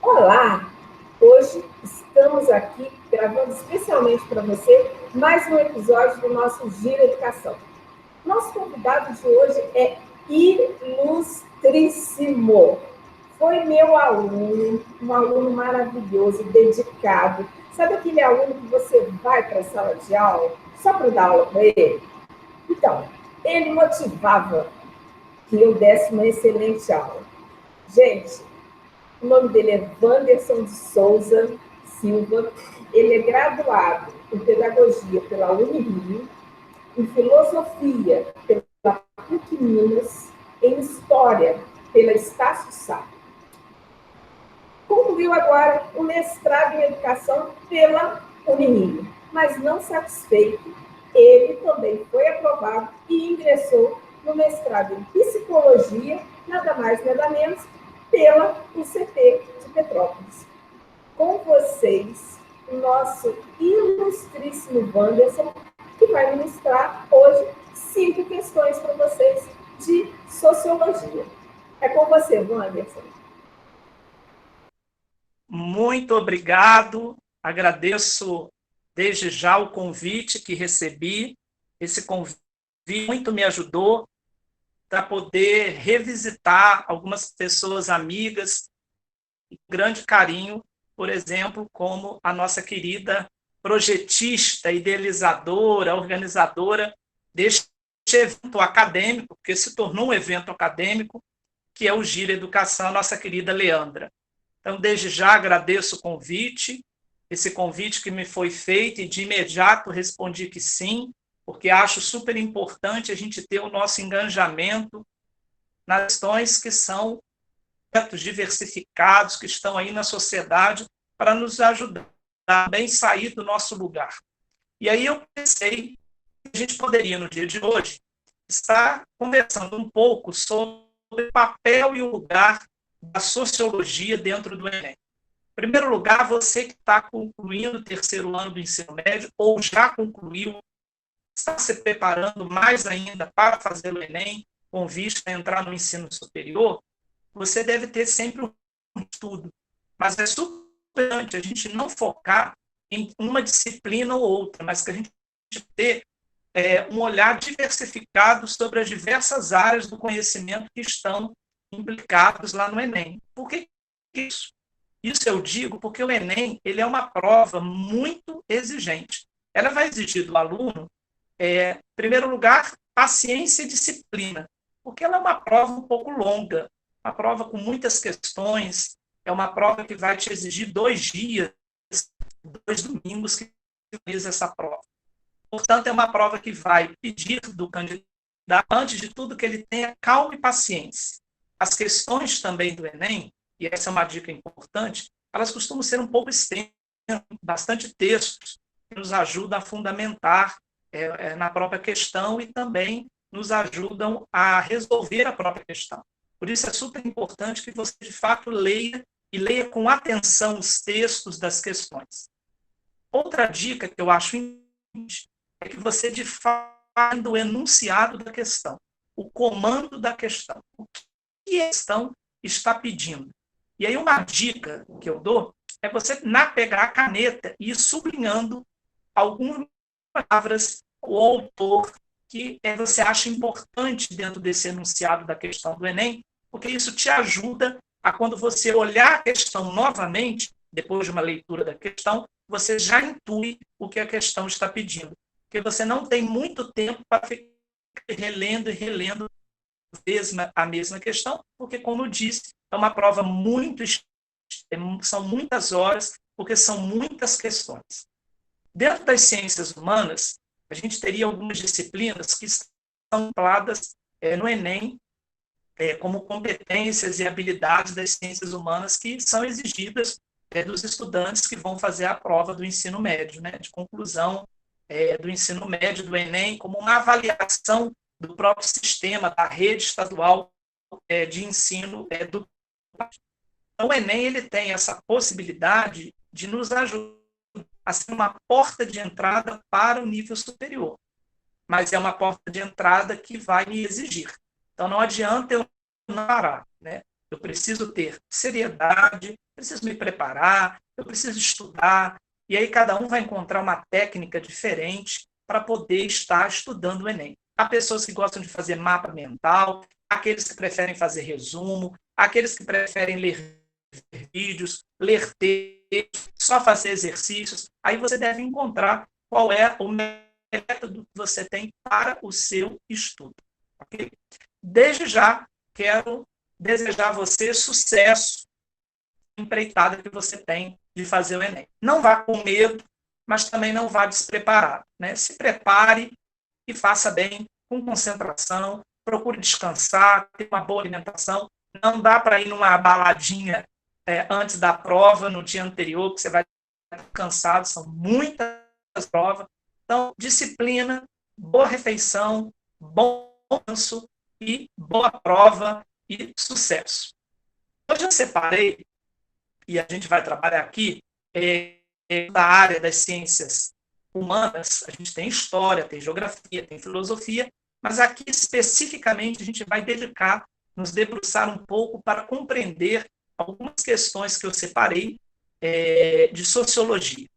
Olá! Hoje estamos aqui gravando especialmente para você mais um episódio do nosso Giro Educação. Nosso convidado de hoje é ilustríssimo. Foi meu aluno, um aluno maravilhoso, dedicado. Sabe aquele aluno que você vai para a sala de aula só para dar aula para ele? Então, ele motivava que eu desse uma excelente aula. Gente, o nome dele é Wanderson de Souza Silva. Ele é graduado em Pedagogia pela Unirio, em Filosofia pela PUC Minas, em História pela Estácio Sá. Concluiu agora o mestrado em Educação pela Unirio, mas não satisfeito, ele também foi aprovado e ingressou no mestrado em Psicologia, nada mais, nada menos, pela UCP de Petrópolis. Com vocês, o nosso ilustríssimo Wanderson, que vai ministrar hoje 5 questões para vocês de sociologia. É com você, Wanderson. Muito obrigado, agradeço desde já o convite que recebi. Esse convite muito me ajudou para poder revisitar algumas pessoas amigas, com grande carinho, por exemplo, como a nossa querida projetista, idealizadora, organizadora deste evento acadêmico, porque se tornou um evento acadêmico, que é o Giro Educação, a nossa querida Leandra. Então, desde já agradeço o convite, esse convite que me foi feito, e de imediato respondi que sim, porque acho super importante a gente ter o nosso engajamento nas questões que são diversificados, que estão aí na sociedade, para nos ajudar a bem sair do nosso lugar. E aí eu pensei que a gente poderia, no dia de hoje, estar conversando um pouco sobre o papel e o lugar da sociologia dentro do Enem. Em primeiro lugar, você que está concluindo o terceiro ano do ensino médio, ou já concluiu, está se preparando mais ainda para fazer o Enem, com vista a entrar no ensino superior, você deve ter sempre um estudo. Mas é super importante a gente não focar em uma disciplina ou outra, mas que a gente ter um olhar diversificado sobre as diversas áreas do conhecimento que estão implicados lá no Enem. Por que isso? Isso eu digo porque o Enem ele é uma prova muito exigente. Ela vai exigir do aluno, em primeiro lugar, paciência e disciplina, porque ela é uma prova um pouco longa, uma prova com muitas questões, é uma prova que vai te exigir 2 dias, 2 domingos que fez essa prova. Portanto, é uma prova que vai pedir do candidato, antes de tudo, que ele tenha calma e paciência. As questões também do Enem, e essa é uma dica importante, elas costumam ser um pouco extensas, bastante textos, que nos ajudam a fundamentar na própria questão e também nos ajudam a resolver a própria questão. Por isso é super importante que você, de fato, leia e leia com atenção os textos das questões. Outra dica que eu acho importante é que você, de fato, o enunciado da questão, o comando da questão, o que a questão está pedindo. E aí uma dica que eu dou é você pegar a caneta e ir sublinhando algumas palavras, o autor, que você acha importante dentro desse enunciado da questão do Enem, porque isso te ajuda a, quando você olhar a questão novamente, depois de uma leitura da questão, você já intui o que a questão está pedindo. Porque você não tem muito tempo para ficar relendo e relendo a mesma questão, porque, como eu disse, é uma prova muito, são muitas horas, porque são muitas questões. Dentro das ciências humanas, a gente teria algumas disciplinas que estão contempladas no Enem, como competências e habilidades das ciências humanas que são exigidas dos estudantes que vão fazer a prova do ensino médio, né, de conclusão do ensino médio do Enem, como uma avaliação do próprio sistema, da rede estadual de ensino do país. Então, o Enem ele tem essa possibilidade de nos ajudar a ser uma porta de entrada para o nível superior, mas é uma porta de entrada que vai me exigir. Então, não adianta eu não parar, né? eu preciso ter seriedade, preciso me preparar, eu preciso estudar, e aí cada um vai encontrar uma técnica diferente para poder estar estudando o Enem. Há pessoas que gostam de fazer mapa mental, aqueles que preferem fazer resumo, aqueles que preferem ler vídeos, ler textos, só fazer exercícios. Aí você deve encontrar qual é o método que você tem para o seu estudo. Okay? Desde já, quero desejar a você sucesso na empreitada que você tem de fazer o Enem. Não vá com medo, mas também não vá despreparado. Né? Se prepare e faça bem, com concentração, procure descansar, ter uma boa alimentação. Não dá para ir numa baladinha antes da prova, no dia anterior, que você vai estar cansado, são muitas provas. Então, disciplina, boa refeição, bom descanso e boa prova e sucesso. Hoje eu separei, e a gente vai trabalhar aqui, da área das ciências humanas. A gente tem história, tem geografia, tem filosofia, mas aqui especificamente a gente vai nos debruçar um pouco para compreender algumas questões que eu separei de sociologia.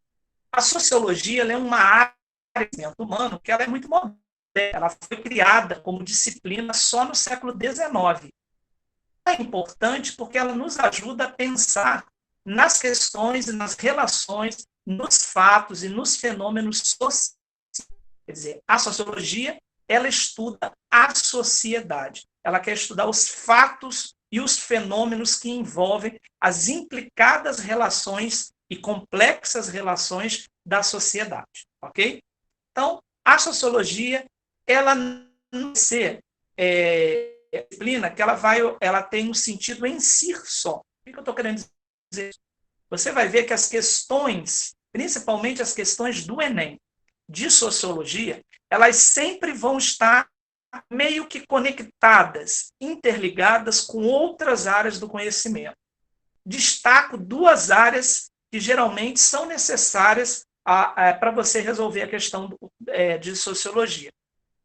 A sociologia ela é uma área do conhecimento humano que ela é muito moderna. Ela foi criada como disciplina só no século XIX. É importante porque ela nos ajuda a pensar nas questões e nas relações, nos fatos e nos fenômenos sociais. Quer dizer, a sociologia, ela estuda a sociedade. Ela quer estudar os fatos e os fenômenos que envolvem as implicadas relações e complexas relações da sociedade. Ok? Então, a sociologia, ela não vai ser disciplina que ela tem um sentido em si só. O que eu estou querendo dizer? Você vai ver que as questões, principalmente as questões do Enem, de sociologia, elas sempre vão estar meio que conectadas, interligadas com outras áreas do conhecimento. Destaco duas áreas que geralmente são necessárias para você resolver a questão de sociologia.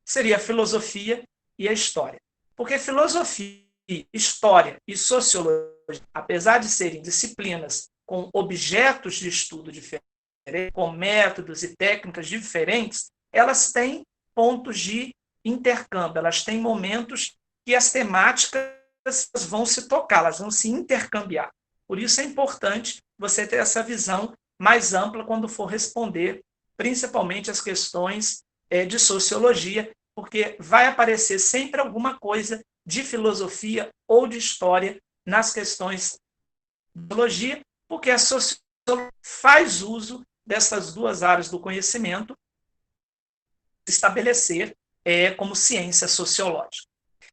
Seria a filosofia e a história. Porque filosofia, história e sociologia, apesar de serem disciplinas com objetos de estudo diferentes, com métodos e técnicas diferentes, elas têm pontos de intercâmbio, elas têm momentos que as temáticas vão se tocar, elas vão se intercambiar. Por isso é importante você ter essa visão mais ampla quando for responder, principalmente as questões de sociologia, porque vai aparecer sempre alguma coisa de filosofia ou de história nas questões de sociologia, porque a sociologia faz uso dessas duas áreas do conhecimento estabelecer como ciência sociológica.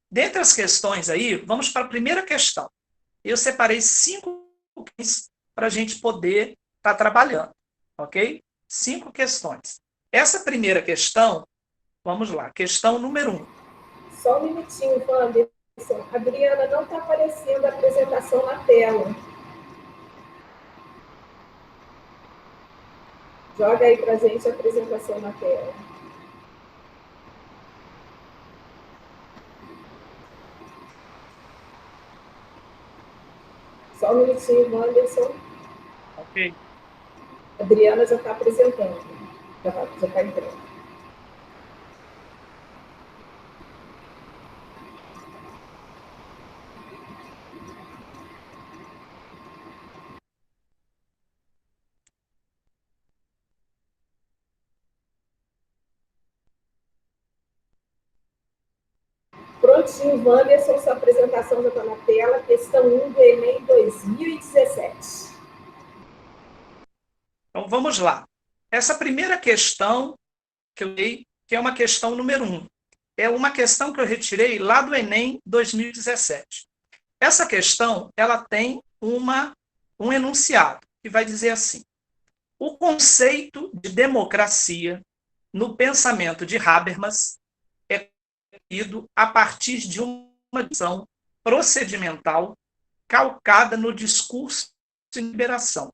Dentre as questões aí, vamos para a primeira questão. Eu separei 5 questões para a gente poder estar trabalhando, ok? 5 questões. Essa primeira questão, vamos lá, questão número 1. Só um minutinho, Wanderson. Adriana, não está aparecendo a apresentação na tela. Joga aí para a gente a apresentação na tela. Só um minutinho, Wanderson. Ok. Adriana já está apresentando. Já está entrando. Prontinho, Wanderson, sua apresentação já está na tela. Questão 1 do Enem 2017. Então, vamos lá. Essa primeira questão que eu dei, que é uma questão número 1, é uma questão que eu retirei lá do Enem 2017. Essa questão, ela tem um enunciado, que vai dizer assim: o conceito de democracia no pensamento de Habermas é construído a partir de uma visão procedimental calcada no discurso de liberação.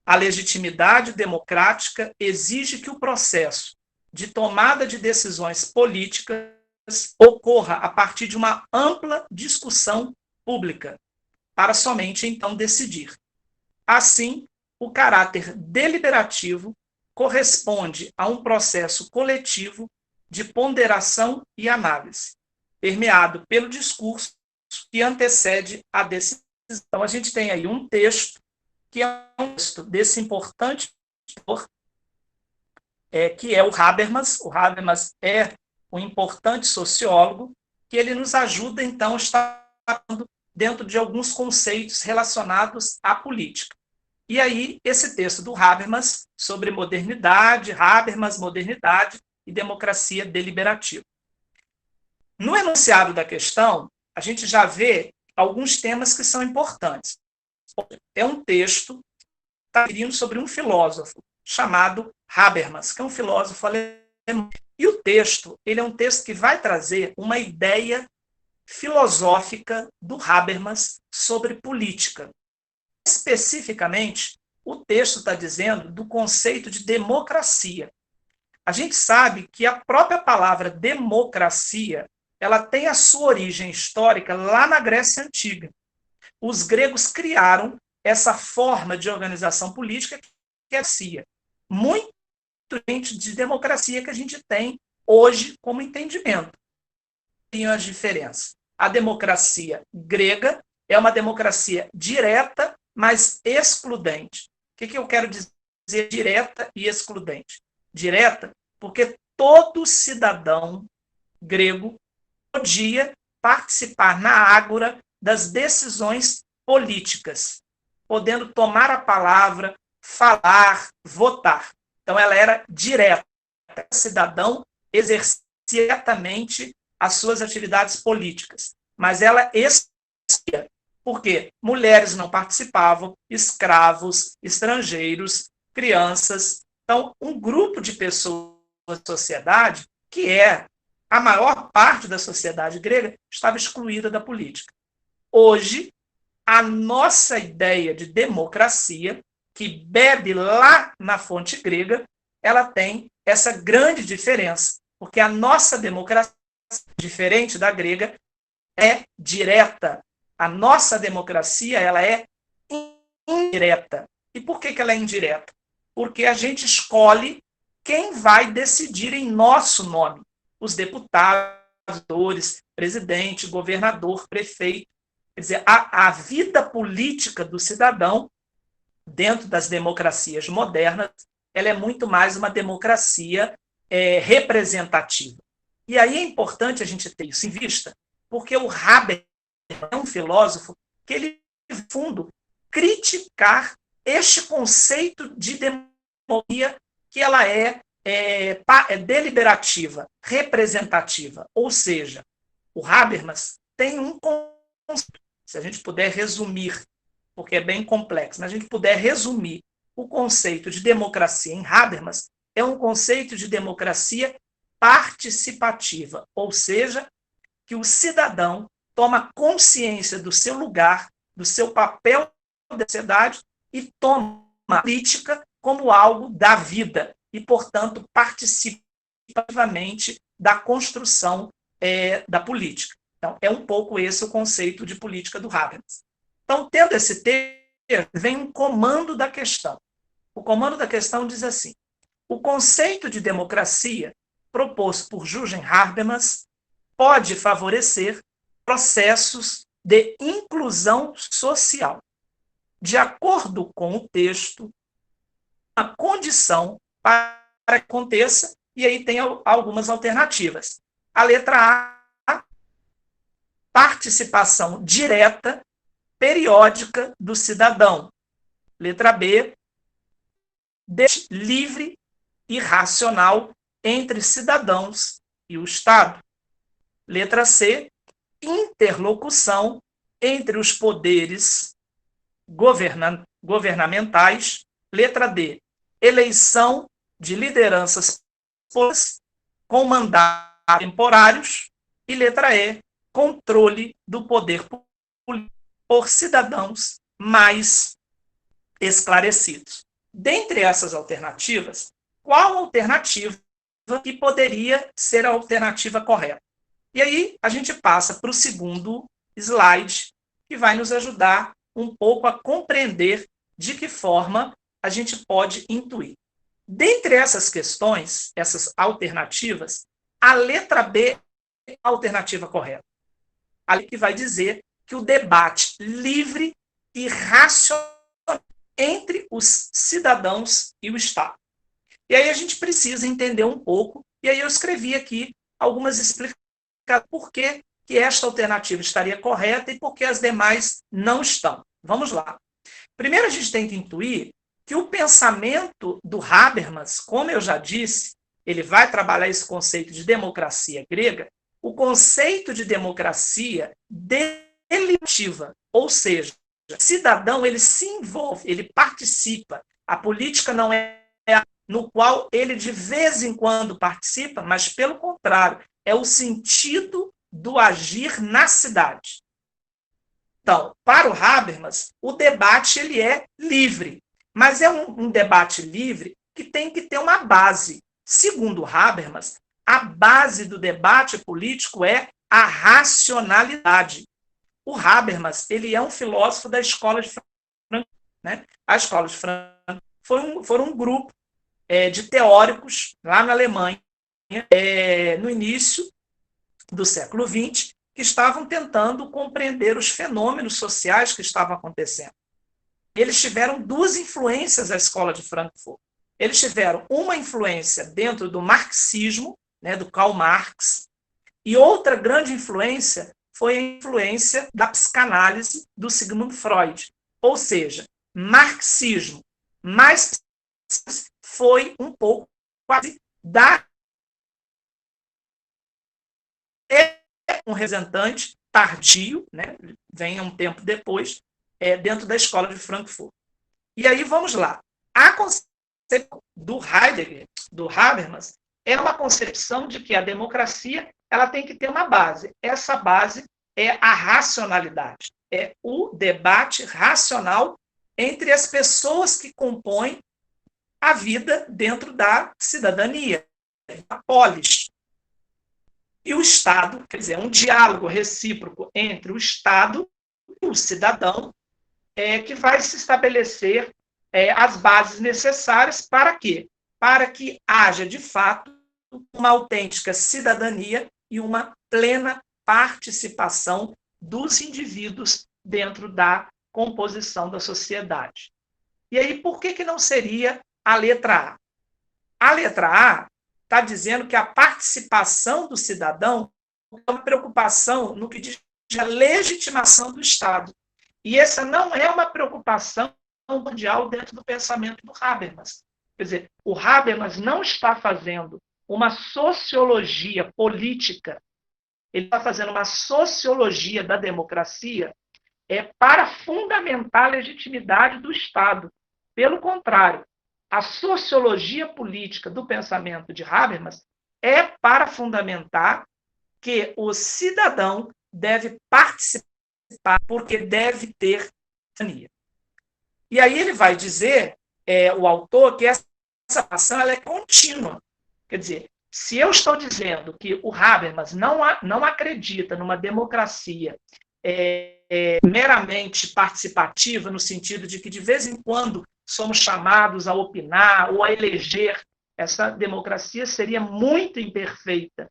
A legitimidade democrática exige que o processo de tomada de decisões políticas ocorra a partir de uma ampla discussão pública, para somente então decidir. Assim, o caráter deliberativo corresponde a um processo coletivo de ponderação e análise, permeado pelo discurso que antecede a decisão. Então, a gente tem aí um texto que é um texto desse importante autor, que é o Habermas. O Habermas é um importante sociólogo que ele nos ajuda, então, a estar dentro de alguns conceitos relacionados à política. E aí, esse texto do Habermas sobre modernidade, Habermas, modernidade e democracia deliberativa. No enunciado da questão, a gente já vê alguns temas que são importantes. É um texto que está referindo sobre um filósofo chamado Habermas, que é um filósofo alemão. E o texto, ele é um texto que vai trazer uma ideia filosófica do Habermas sobre política. Especificamente, o texto está dizendo do conceito de democracia. A gente sabe que a própria palavra democracia, ela tem a sua origem histórica lá na Grécia Antiga. Os gregos criaram essa forma de organização política que é a democracia. Muito diferente de democracia que a gente tem hoje como entendimento. Tem as diferenças. A democracia grega é uma democracia direta, mas excludente. O que eu quero dizer direta e excludente? Direta, porque todo cidadão grego podia participar na ágora das decisões políticas, podendo tomar a palavra, falar, votar. Então, ela era direta. O cidadão exercia diretamente as suas atividades políticas, mas ela excluía. Porque mulheres não participavam, escravos, estrangeiros, crianças. Então, um grupo de pessoas da sociedade, que é a maior parte da sociedade grega, estava excluída da política. Hoje, a nossa ideia de democracia, que bebe lá na fonte grega, ela tem essa grande diferença, porque a nossa democracia, diferente da grega, é direta. A nossa democracia, ela é indireta. E por que ela é indireta? Porque a gente escolhe quem vai decidir em nosso nome. Os deputados, presidente, governador, prefeito. Quer dizer, a vida política do cidadão, dentro das democracias modernas, ela é muito mais uma democracia representativa. E aí é importante a gente ter isso em vista, porque o Habermas é um filósofo que ele, no fundo, criticar este conceito de democracia que ela é deliberativa, representativa. Ou seja, o Habermas tem um conceito, se a gente puder resumir, porque é bem complexo, mas a gente puder resumir o conceito de democracia em Habermas, é um conceito de democracia participativa, ou seja, que o cidadão toma consciência do seu lugar, do seu papel na sociedade e toma a política como algo da vida e, portanto, participa ativamente da construção da política. Então, é um pouco esse o conceito de política do Habermas. Então, tendo esse texto, vem um comando da questão. O comando da questão diz assim: o conceito de democracia proposto por Jürgen Habermas pode favorecer processos de inclusão social. De acordo com o texto, uma condição para que aconteça, e aí tem algumas alternativas. A letra A, participação direta, periódica do cidadão. Letra B, livre e racional entre cidadãos e o Estado. Letra C, interlocução entre os poderes governamentais. Letra D, eleição de lideranças com mandatos temporários. E letra E, controle do poder político por cidadãos mais esclarecidos. Dentre essas alternativas, qual alternativa que poderia ser a alternativa correta? E aí a gente passa para o segundo slide, que vai nos ajudar um pouco a compreender de que forma a gente pode intuir. Dentre essas questões, essas alternativas, a letra B é a alternativa correta. A que vai dizer que o debate livre e racional entre os cidadãos e o Estado. E aí a gente precisa entender um pouco, e aí eu escrevi aqui algumas explicações por que esta alternativa estaria correta e por que as demais não estão. Vamos lá. Primeiro a gente tem que intuir que o pensamento do Habermas, como eu já disse, ele vai trabalhar esse conceito de democracia grega, o conceito de democracia deliberativa, ou seja, o cidadão ele se envolve, ele participa. A política não é no qual ele de vez em quando participa, mas pelo contrário, é o sentido do agir na cidade. Então, para o Habermas, o debate ele é livre, mas é um debate livre que tem que ter uma base. Segundo Habermas, a base do debate político é a racionalidade. O Habermas ele é um filósofo da Escola de Frankfurt. Né? A Escola de Frankfurt foi um grupo de teóricos lá na Alemanha, no início do século XX, que estavam tentando compreender os fenômenos sociais que estavam acontecendo. Eles tiveram duas influências da Escola de Frankfurt. Eles tiveram uma influência dentro do marxismo, né, do Karl Marx, e outra grande influência foi a influência da psicanálise do Sigmund Freud. Ou seja, marxismo mais foi um pouco quase da um representante tardio, né, vem um tempo depois, dentro da Escola de Frankfurt. E aí vamos lá. A concepção do Heidegger, do Habermas, é uma concepção de que a democracia ela tem que ter uma base. Essa base é a racionalidade, é o debate racional entre as pessoas que compõem a vida dentro da cidadania, a polis. E o Estado, quer dizer, um diálogo recíproco entre o Estado e o cidadão, que vai se estabelecer as bases necessárias para quê? Para que haja, de fato, uma autêntica cidadania e uma plena participação dos indivíduos dentro da composição da sociedade. E aí, por que não seria a letra A? A letra A está dizendo que a participação do cidadão é uma preocupação no que diz a legitimação do Estado. E essa não é uma preocupação mundial dentro do pensamento do Habermas. Quer dizer, o Habermas não está fazendo uma sociologia política, ele está fazendo uma sociologia da democracia para fundamentar a legitimidade do Estado. Pelo contrário, a sociologia política do pensamento de Habermas é para fundamentar que o cidadão deve participar porque deve ter cidadania. E aí ele vai dizer, o autor, que essa ação ela é contínua. Quer dizer, se eu estou dizendo que o Habermas não acredita numa democracia meramente participativa, no sentido de que de vez em quando somos chamados a opinar ou a eleger, essa democracia seria muito imperfeita.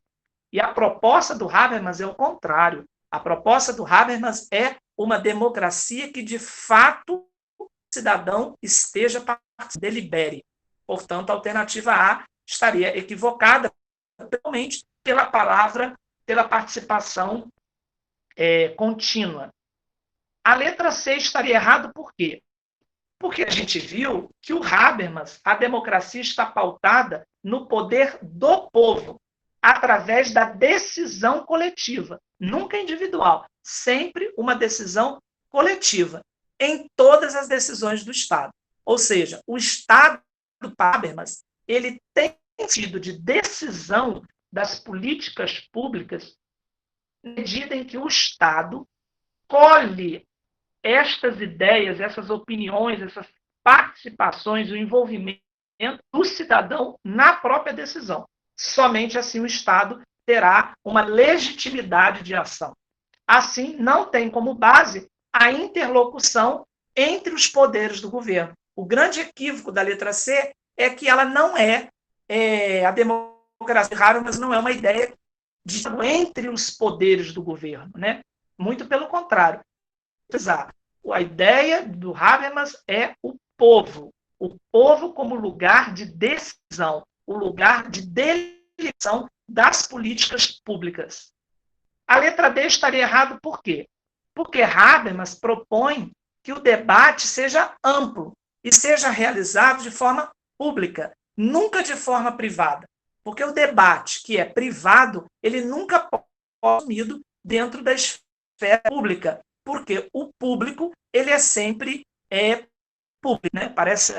E a proposta do Habermas é o contrário. A proposta do Habermas é uma democracia que, de fato, o cidadão esteja participando, delibere. Portanto, a alternativa A estaria equivocada, principalmente pela palavra, pela participação contínua. A letra C estaria errada por quê? Porque a gente viu que o Habermas, a democracia está pautada no poder do povo, através da decisão coletiva, nunca individual, sempre uma decisão coletiva, em todas as decisões do Estado. Ou seja, o Estado do Habermas, ele tem sentido de decisão das políticas públicas na medida em que o Estado colhe estas ideias, essas opiniões, essas participações, o envolvimento do cidadão na própria decisão. Somente assim o Estado terá uma legitimidade de ação. Assim, não tem como base a interlocução entre os poderes do governo. O grande equívoco da letra C é que ela não a democracia rara, mas não é uma ideia de entre os poderes do governo, né? Muito pelo contrário. A ideia do Habermas é o povo como lugar de decisão, o lugar de deliberação das políticas públicas. A letra D estaria errado por quê? Porque Habermas propõe que o debate seja amplo e seja realizado de forma pública, nunca de forma privada. Porque o debate que é privado, ele nunca pode ser assumido dentro da esfera pública, porque o público ele é sempre público, né? Parece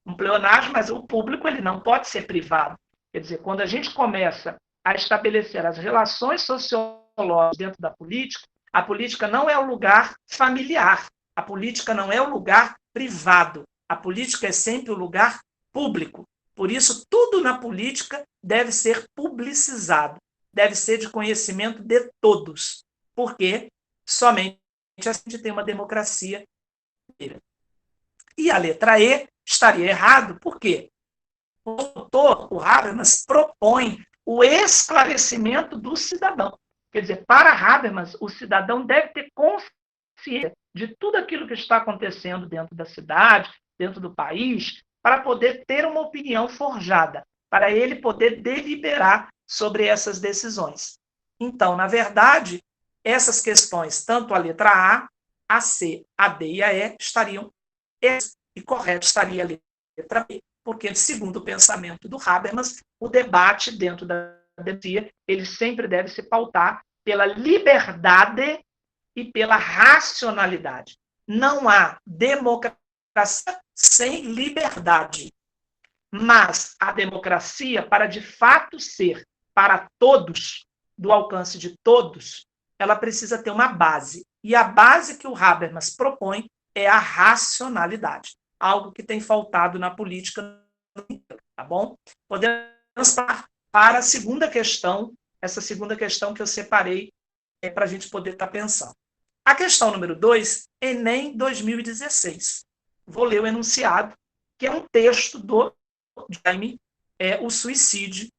um pleonasmo, mas o público ele não pode ser privado. Quer dizer, quando a gente começa a estabelecer as relações sociológicas dentro da política, a política não é o lugar familiar, a política não é o lugar privado, a política é sempre o lugar público. Por isso, tudo na política deve ser publicizado, deve ser de conhecimento de todos, porque somente assim a gente tem uma democracia. E a letra E estaria errado, por quê? O autor, o Habermas, propõe o esclarecimento do cidadão. Quer dizer, para Habermas, o cidadão deve ter consciência de tudo aquilo que está acontecendo dentro da cidade, dentro do país, para poder ter uma opinião forjada, para ele poder deliberar sobre essas decisões. Então, na verdade, essas questões, tanto a letra A, C, a D e a E, estariam e correto estaria a letra B, porque, segundo o pensamento do Habermas, o debate dentro da democracia ele sempre deve se pautar pela liberdade e pela racionalidade. Não há democracia sem liberdade. Mas a democracia, para de fato ser para todos, do alcance de todos, ela precisa ter uma base. E a base que o Habermas propõe é a racionalidade, algo que tem faltado na política, tá bom? Podemos passar para a segunda questão, essa segunda questão que eu separei para a gente poder estar pensando. A questão número 2, Enem 2016. Vou ler o enunciado, que é um texto do Jaime, o suicídio,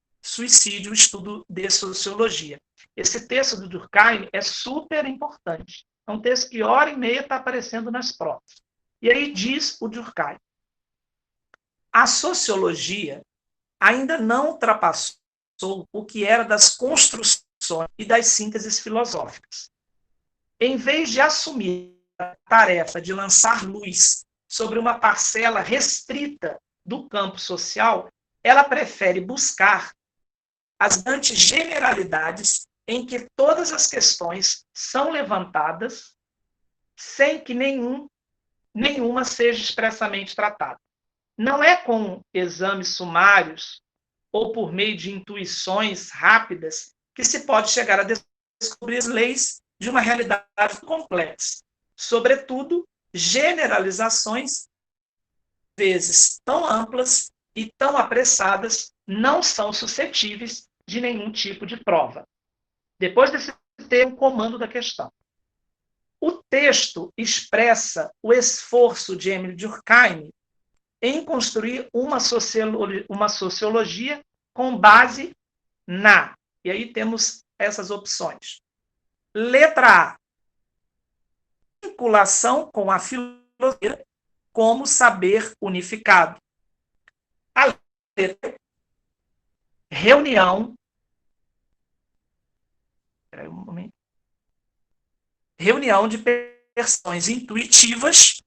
o estudo de sociologia. Esse texto do Durkheim é super importante. É um texto que hora e meia está aparecendo nas provas. E aí diz o Durkheim: a sociologia ainda não ultrapassou o que era das construções e das sínteses filosóficas. Em vez de assumir a tarefa de lançar luz sobre uma parcela restrita do campo social, ela prefere buscar as grandes generalidades em que todas as questões são levantadas sem que nenhuma seja expressamente tratada. Não é com exames sumários ou por meio de intuições rápidas que se pode chegar a descobrir as leis de uma realidade complexa. Sobretudo, generalizações, às vezes tão amplas e tão apressadas, não são suscetíveis de nenhum tipo de prova. Depois desse termo, comando da questão. O texto expressa o esforço de Émile Durkheim em construir uma sociologia com base na. E aí temos essas opções. Letra A. Vinculação com a filosofia como saber unificado. A letra reunião. Espera aí um momento. Reunião de percepções intuitivas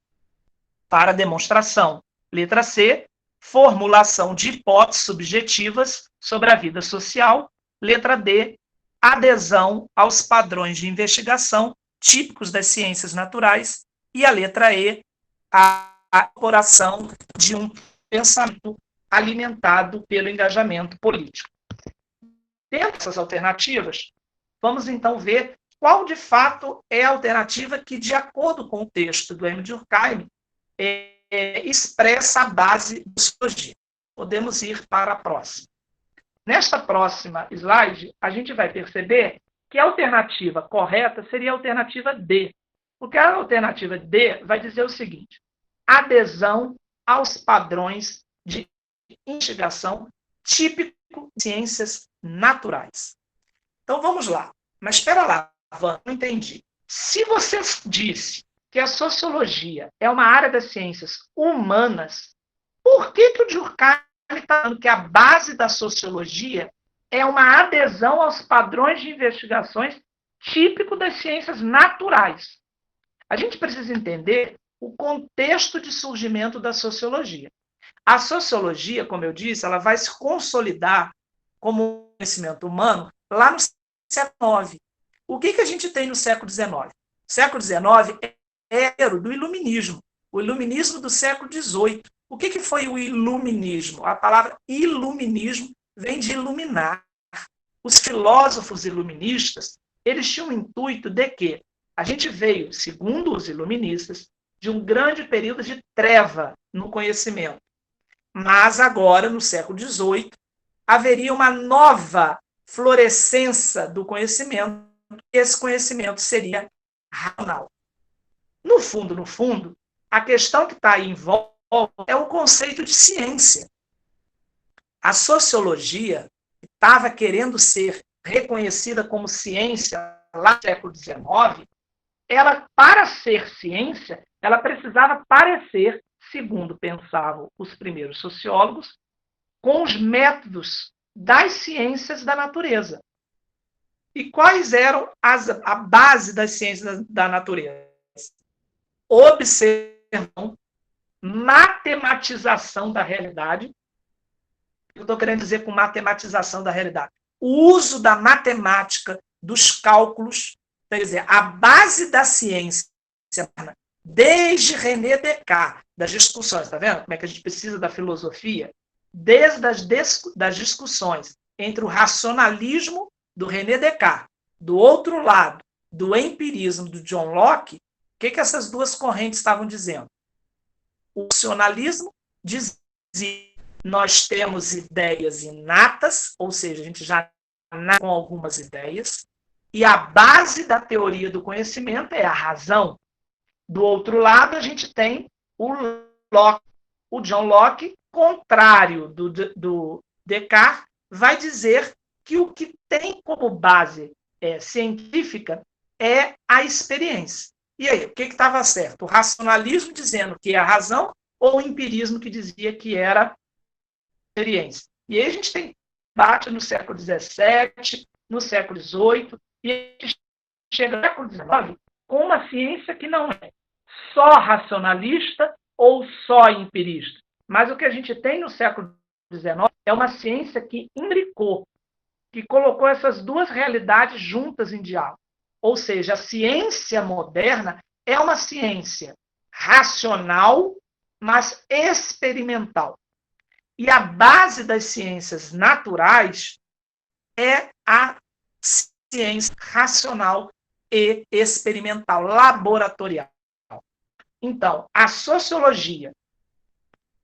para demonstração. Letra C, formulação de hipóteses subjetivas sobre a vida social. Letra D, adesão aos padrões de investigação típicos das ciências naturais. E a letra E, a incorporação de um pensamento alimentado pelo engajamento político. Dentro dessas alternativas, vamos então ver qual de fato é a alternativa que, de acordo com o texto do Émile Durkheim, expressa a base da sociologia. Podemos ir para a próxima. Nesta próxima slide, a gente vai perceber que a alternativa correta seria a alternativa D, Porque a alternativa D vai dizer o seguinte: adesão aos padrões de investigação típico de ciências naturais. Então vamos lá. Mas espera lá, Van, não entendi. Se você disse que a sociologia é uma área das ciências humanas, por que o Durkheim está falando que a base da sociologia é uma adesão aos padrões de investigações típico das ciências naturais? A gente precisa entender o contexto de surgimento da sociologia. A sociologia, como eu disse, ela vai se consolidar como conhecimento humano lá no século IX. O que a gente tem no século XIX? O século XIX é do iluminismo, o iluminismo do século XVIII. O que foi o iluminismo? A palavra iluminismo vem de iluminar. Os filósofos iluministas, eles tinham o intuito de que a gente veio, segundo os iluministas, de um grande período de treva no conhecimento. Mas agora, no século XVIII, haveria uma nova florescência do conhecimento, e esse conhecimento seria racional. No fundo, a questão que está aí em volta é o conceito de ciência. A sociologia estava querendo ser reconhecida como ciência lá no século XIX, ela, para ser ciência, ela precisava parecer, segundo pensavam os primeiros sociólogos, com os métodos das ciências da natureza. E quais eram a base das ciências da natureza? Observação, matematização da realidade. Eu estou querendo dizer com matematização da realidade. O uso da matemática, dos cálculos, quer dizer, a base da ciência, desde René Descartes, das discussões, está vendo como é que a gente precisa da filosofia? Desde das discussões entre o racionalismo do René Descartes, do outro lado, do empirismo do John Locke, o que essas duas correntes estavam dizendo? O racionalismo dizia nós temos ideias inatas, ou seja, a gente já nasce com algumas ideias, e a base da teoria do conhecimento é a razão. Do outro lado, a gente tem o Locke. O John Locke, contrário do Descartes, vai dizer que o que tem como base científica é a experiência. E aí, o que estava certo? O racionalismo dizendo que é a razão ou o empirismo que dizia que era a experiência? E aí a gente tem debate no século XVII, no século XVIII, e a gente chega no século XIX com uma ciência que não é só racionalista ou só empirista. Mas o que a gente tem no século XIX é uma ciência que imbricou, que colocou essas duas realidades juntas em diálogo. Ou seja, a ciência moderna é uma ciência racional, mas experimental. E a base das ciências naturais é a ciência racional e experimental, laboratorial. Então, a sociologia,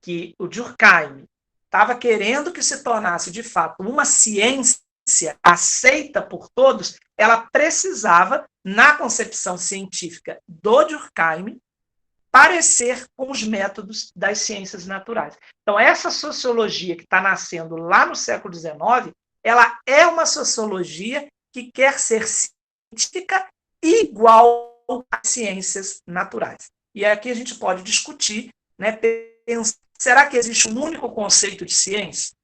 que o Durkheim estava querendo que se tornasse, de fato, uma ciência aceita por todos, ela precisava, na concepção científica do Durkheim, parecer com os métodos das ciências naturais. Então, essa sociologia que está nascendo lá no século XIX, ela é uma sociologia que quer ser científica igual às ciências naturais. E aqui a gente pode discutir, né, será que existe um único conceito de ciência?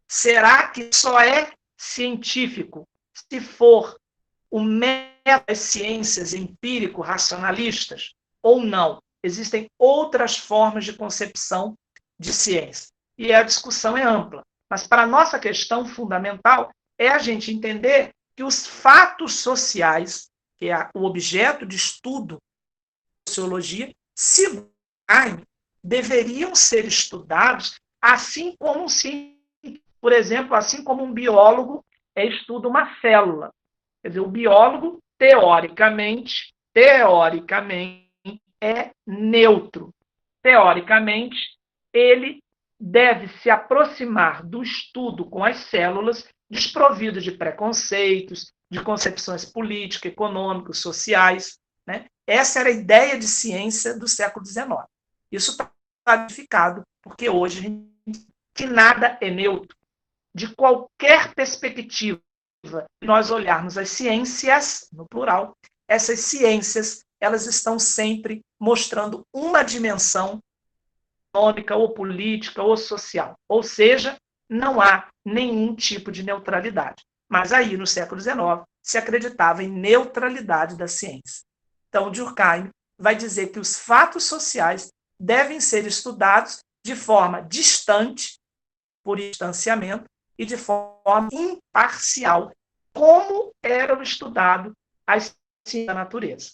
Será que só é científico se for o método das ciências empírico-racionalistas ou não? Existem outras formas de concepção de ciência. E a discussão é ampla. Mas para a nossa questão fundamental é a gente entender que os fatos sociais, que é o objeto de estudo da sociologia, segundo Durkheim, deveriam ser estudados assim como um cientista, por exemplo, assim como um biólogo estuda uma célula. Quer dizer, o biólogo, teoricamente, é neutro. Teoricamente, ele deve se aproximar do estudo com as células desprovido de preconceitos, de concepções políticas, econômicas, sociais. né? Essa era a ideia de ciência do século XIX. Isso está clarificado, porque hoje a gente que nada é neutro. De qualquer perspectiva, nós olharmos as ciências, no plural, essas ciências, elas estão sempre mostrando uma dimensão econômica, ou política, ou social. Ou seja, não há nenhum tipo de neutralidade. Mas aí, no século XIX, se acreditava em neutralidade da ciência. Então, Durkheim vai dizer que os fatos sociais devem ser estudados de forma distante, por distanciamento, e de forma imparcial, como era estudado a ciência da natureza.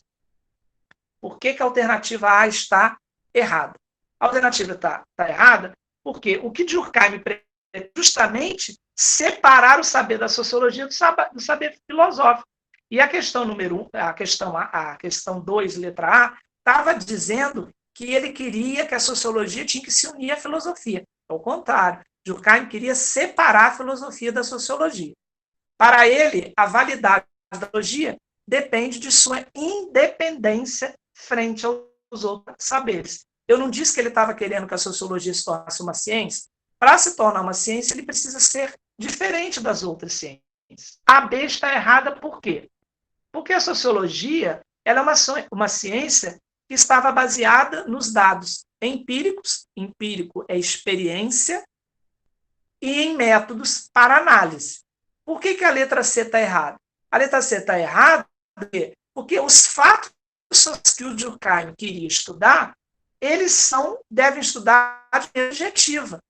Por que a alternativa A está errada? A alternativa está errada porque o que Durkheim pretende é justamente separar o saber da sociologia do saber filosófico. E a questão número 1, a questão 2, letra A, estava dizendo que ele queria que a sociologia tinha que se unir à filosofia. Ao contrário, Durkheim queria separar a filosofia da sociologia. Para ele, a validade da sociologia depende de sua independência frente aos outros saberes. Eu não disse que ele estava querendo que a sociologia se tornasse uma ciência. Para se tornar uma ciência, ele precisa ser diferente das outras ciências. A B está errada por quê? Porque a sociologia ela é uma ciência que estava baseada nos dados empíricos, empírico é experiência, e em métodos para análise. Por que a letra C está errada? A letra C está errada porque os fatos que o Durkheim queria estudar, eles devem estudar de maneira objetiva.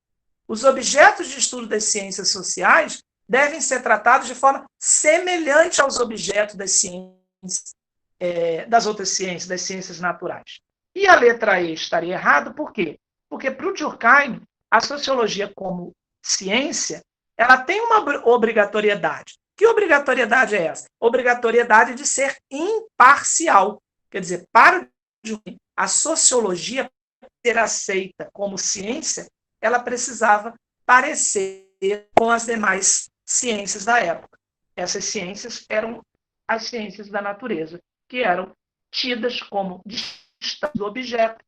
Os objetos de estudo das ciências sociais devem ser tratados de forma semelhante aos objetos das ciências, das outras ciências, das ciências naturais. E a letra E estaria errada por quê? Porque para o Durkheim, a sociologia como ciência, ela tem uma obrigatoriedade. Que obrigatoriedade é essa? Obrigatoriedade de ser imparcial. Quer dizer, para a sociologia ser aceita como ciência, ela precisava parecer com as demais ciências da época. Essas ciências eram as ciências da natureza, que eram tidas como distantes do objeto.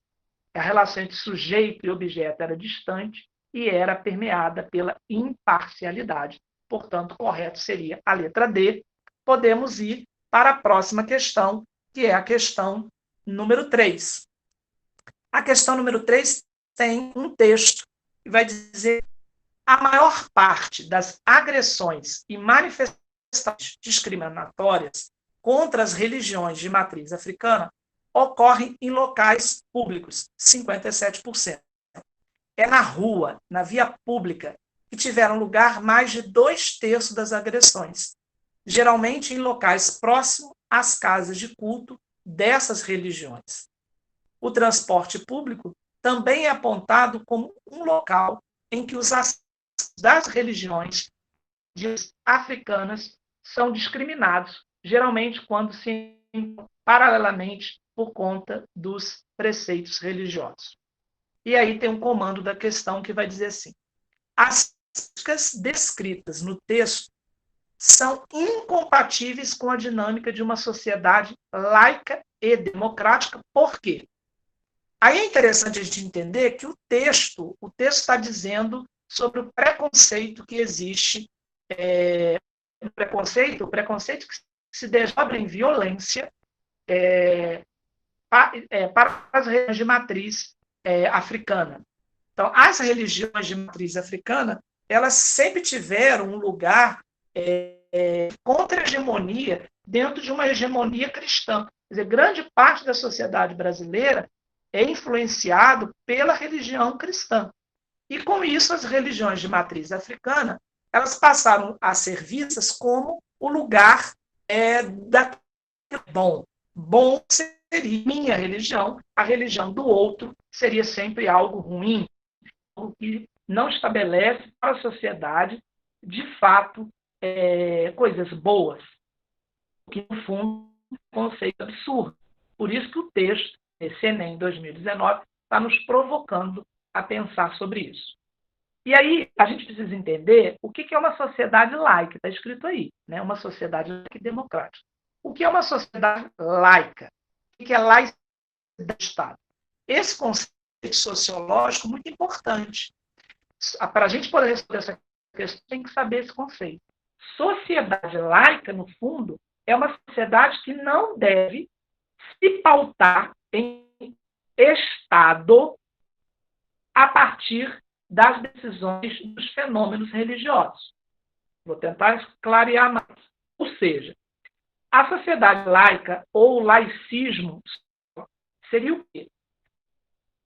A relação entre sujeito e objeto era distante e era permeada pela imparcialidade. Portanto, correto seria a letra D. Podemos ir para a próxima questão, que é a questão número 3. A questão número 3 tem um texto que vai dizer a maior parte das agressões e manifestações discriminatórias contra as religiões de matriz africana ocorrem em locais públicos, 57%. É na rua, na via pública, que tiveram lugar mais de 2/3 das agressões, geralmente em locais próximos às casas de culto dessas religiões. O transporte público também é apontado como um local em que os acessos das religiões africanas são discriminados, geralmente quando se paralelamente por conta dos preceitos religiosos. E aí tem um comando da questão que vai dizer assim: as práticas descritas no texto são incompatíveis com a dinâmica de uma sociedade laica e democrática. Por quê? Aí é interessante a gente entender que o texto está dizendo sobre o preconceito que existe, o preconceito que se desdobra em violência para as religiões de matriz africana. Então, as religiões de matriz africana, elas sempre tiveram um lugar contra-hegemonia dentro de uma hegemonia cristã. Quer dizer, grande parte da sociedade brasileira é influenciado pela religião cristã. E, com isso, as religiões de matriz africana, elas passaram a ser vistas como o lugar da bom. Bom seria minha religião, a religião do outro seria sempre algo ruim, algo que não estabelece para a sociedade, de fato, coisas boas, que, no fundo, é um conceito absurdo. Por isso que o texto, esse Enem 2019, está nos provocando a pensar sobre isso. E aí, a gente precisa entender o que é uma sociedade laica, está escrito aí, né? Uma sociedade laica e democrática. O que é uma sociedade laica? que é laicidade do Estado. Esse conceito sociológico é muito importante. Para a gente poder responder essa questão, tem que saber esse conceito. Sociedade laica, no fundo, é uma sociedade que não deve se pautar em Estado a partir das decisões dos fenômenos religiosos. Vou tentar clarear mais. Ou seja, a sociedade laica ou laicismo seria o quê?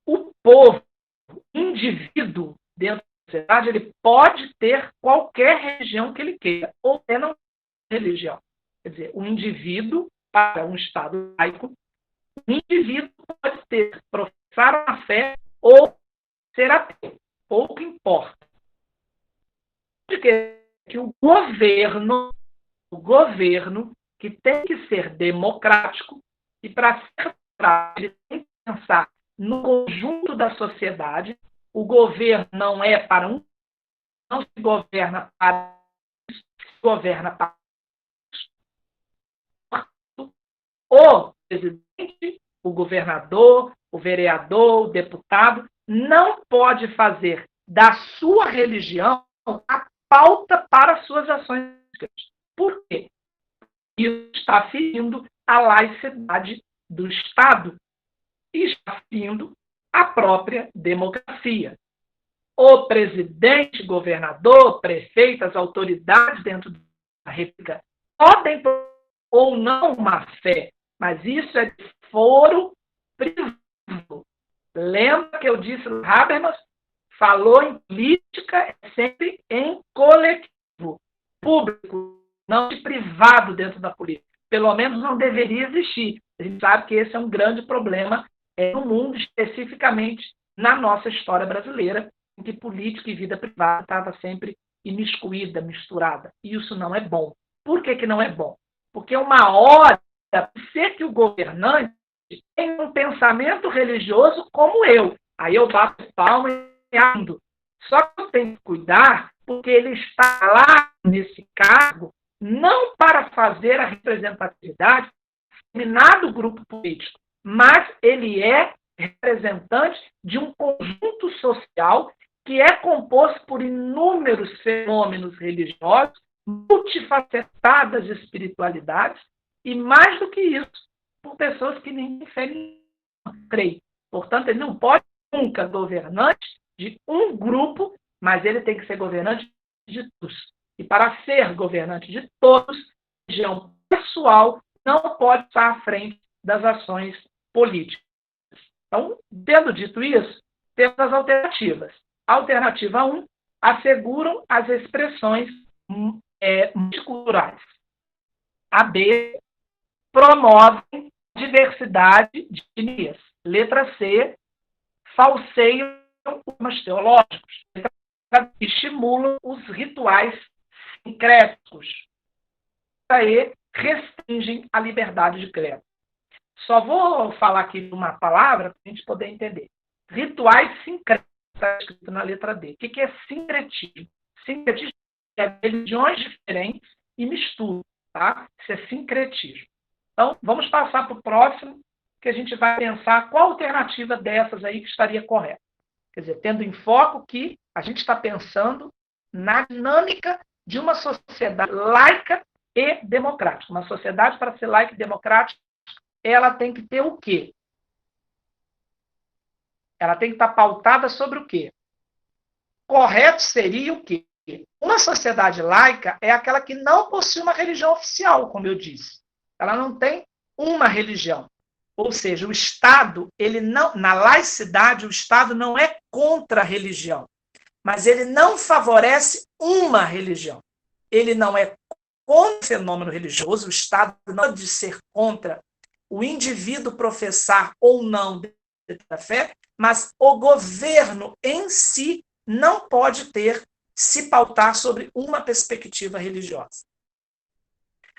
O povo, o indivíduo dentro da sociedade, ele pode ter qualquer religião que ele queira, ou até não religião. Quer dizer, o indivíduo, para um Estado laico, o indivíduo pode professar uma fé ou ser ateu, pouco importa. Porque que o governo, que tem que ser democrático, e para ser democrático, ele tem que pensar no conjunto da sociedade. O governo não é para um, não se governa para isso, se governa para o presidente, o governador, o vereador, o deputado, não pode fazer da sua religião a pauta para suas ações. Por quê? Isso está ferindo a laicidade do Estado e está ferindo a própria democracia. O presidente, governador, prefeito, as autoridades dentro da República podem ou não uma fé, mas isso é de foro privado. Lembra que eu disse, Habermas falou em política sempre em coletivo, público, não de privado dentro da política. Pelo menos não deveria existir. A gente sabe que esse é um grande problema no mundo, especificamente na nossa história brasileira, em que política e vida privada estava sempre imiscuída, misturada. E isso não é bom. Por que não é bom? Porque uma hora, ser que o governante tem um pensamento religioso como eu. Aí eu bato palma e ando. Só que eu tenho que cuidar, porque ele está lá nesse cargo não para fazer a representatividade de determinado grupo político, mas ele é representante de um conjunto social que é composto por inúmeros fenômenos religiosos, multifacetadas espiritualidades, e mais do que isso, por pessoas que nem fé nenhuma creem. Portanto, ele não pode nunca ser governante de um grupo, mas ele tem que ser governante de todos. E para ser governante de todos, a religião pessoal não pode estar à frente das ações políticas. Então, tendo dito isso, temos as alternativas. Alternativa 1, asseguram as expressões multiculturais. A B, promovem diversidade de etnias. Letra C, falseiam os teológicos. Letra C, estimulam os rituais sincréticos. Letra E, restringem a liberdade de credo. Só vou falar aqui uma palavra para a gente poder entender. Rituais sincréticos, está escrito na letra D. O que é sincretismo? Sincretismo é religiões diferentes e mistura, tá? Isso é sincretismo. Então, vamos passar para o próximo, que a gente vai pensar qual alternativa dessas aí que estaria correta. Quer dizer, tendo em foco que a gente está pensando na dinâmica de uma sociedade laica e democrática. Uma sociedade, para ser laica e democrática, ela tem que ter o quê? Ela tem que estar pautada sobre o quê? Correto seria o quê? Uma sociedade laica é aquela que não possui uma religião oficial, como eu disse. Ela não tem uma religião. Ou seja, o Estado, ele não, na laicidade, o Estado não é contra a religião, mas ele não favorece uma religião. Ele não é contra o fenômeno religioso, o Estado não pode ser contra o indivíduo professar ou não da fé, mas o governo em si não pode se pautar sobre uma perspectiva religiosa.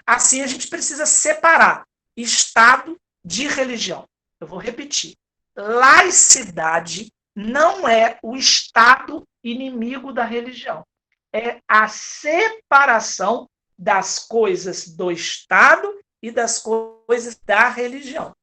Assim, a gente precisa separar Estado de religião. Eu vou repetir. Laicidade não é o Estado inimigo da religião. É a separação das coisas do Estado e das coisas da religião.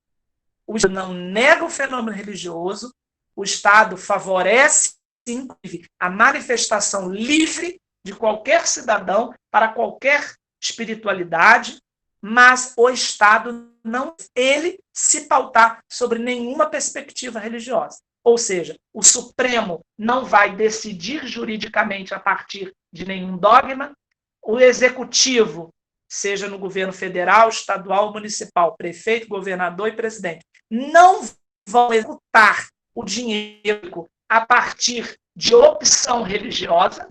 o Estado não nega o fenômeno religioso, o Estado favorece, inclusive, a manifestação livre de qualquer cidadão para qualquer espiritualidade, mas o Estado não ele se pautar sobre nenhuma perspectiva religiosa. Ou seja, o Supremo não vai decidir juridicamente a partir de nenhum dogma, o Executivo, seja no governo federal, estadual, municipal, prefeito, governador e presidente, não vão executar o dinheiro a partir de opção religiosa,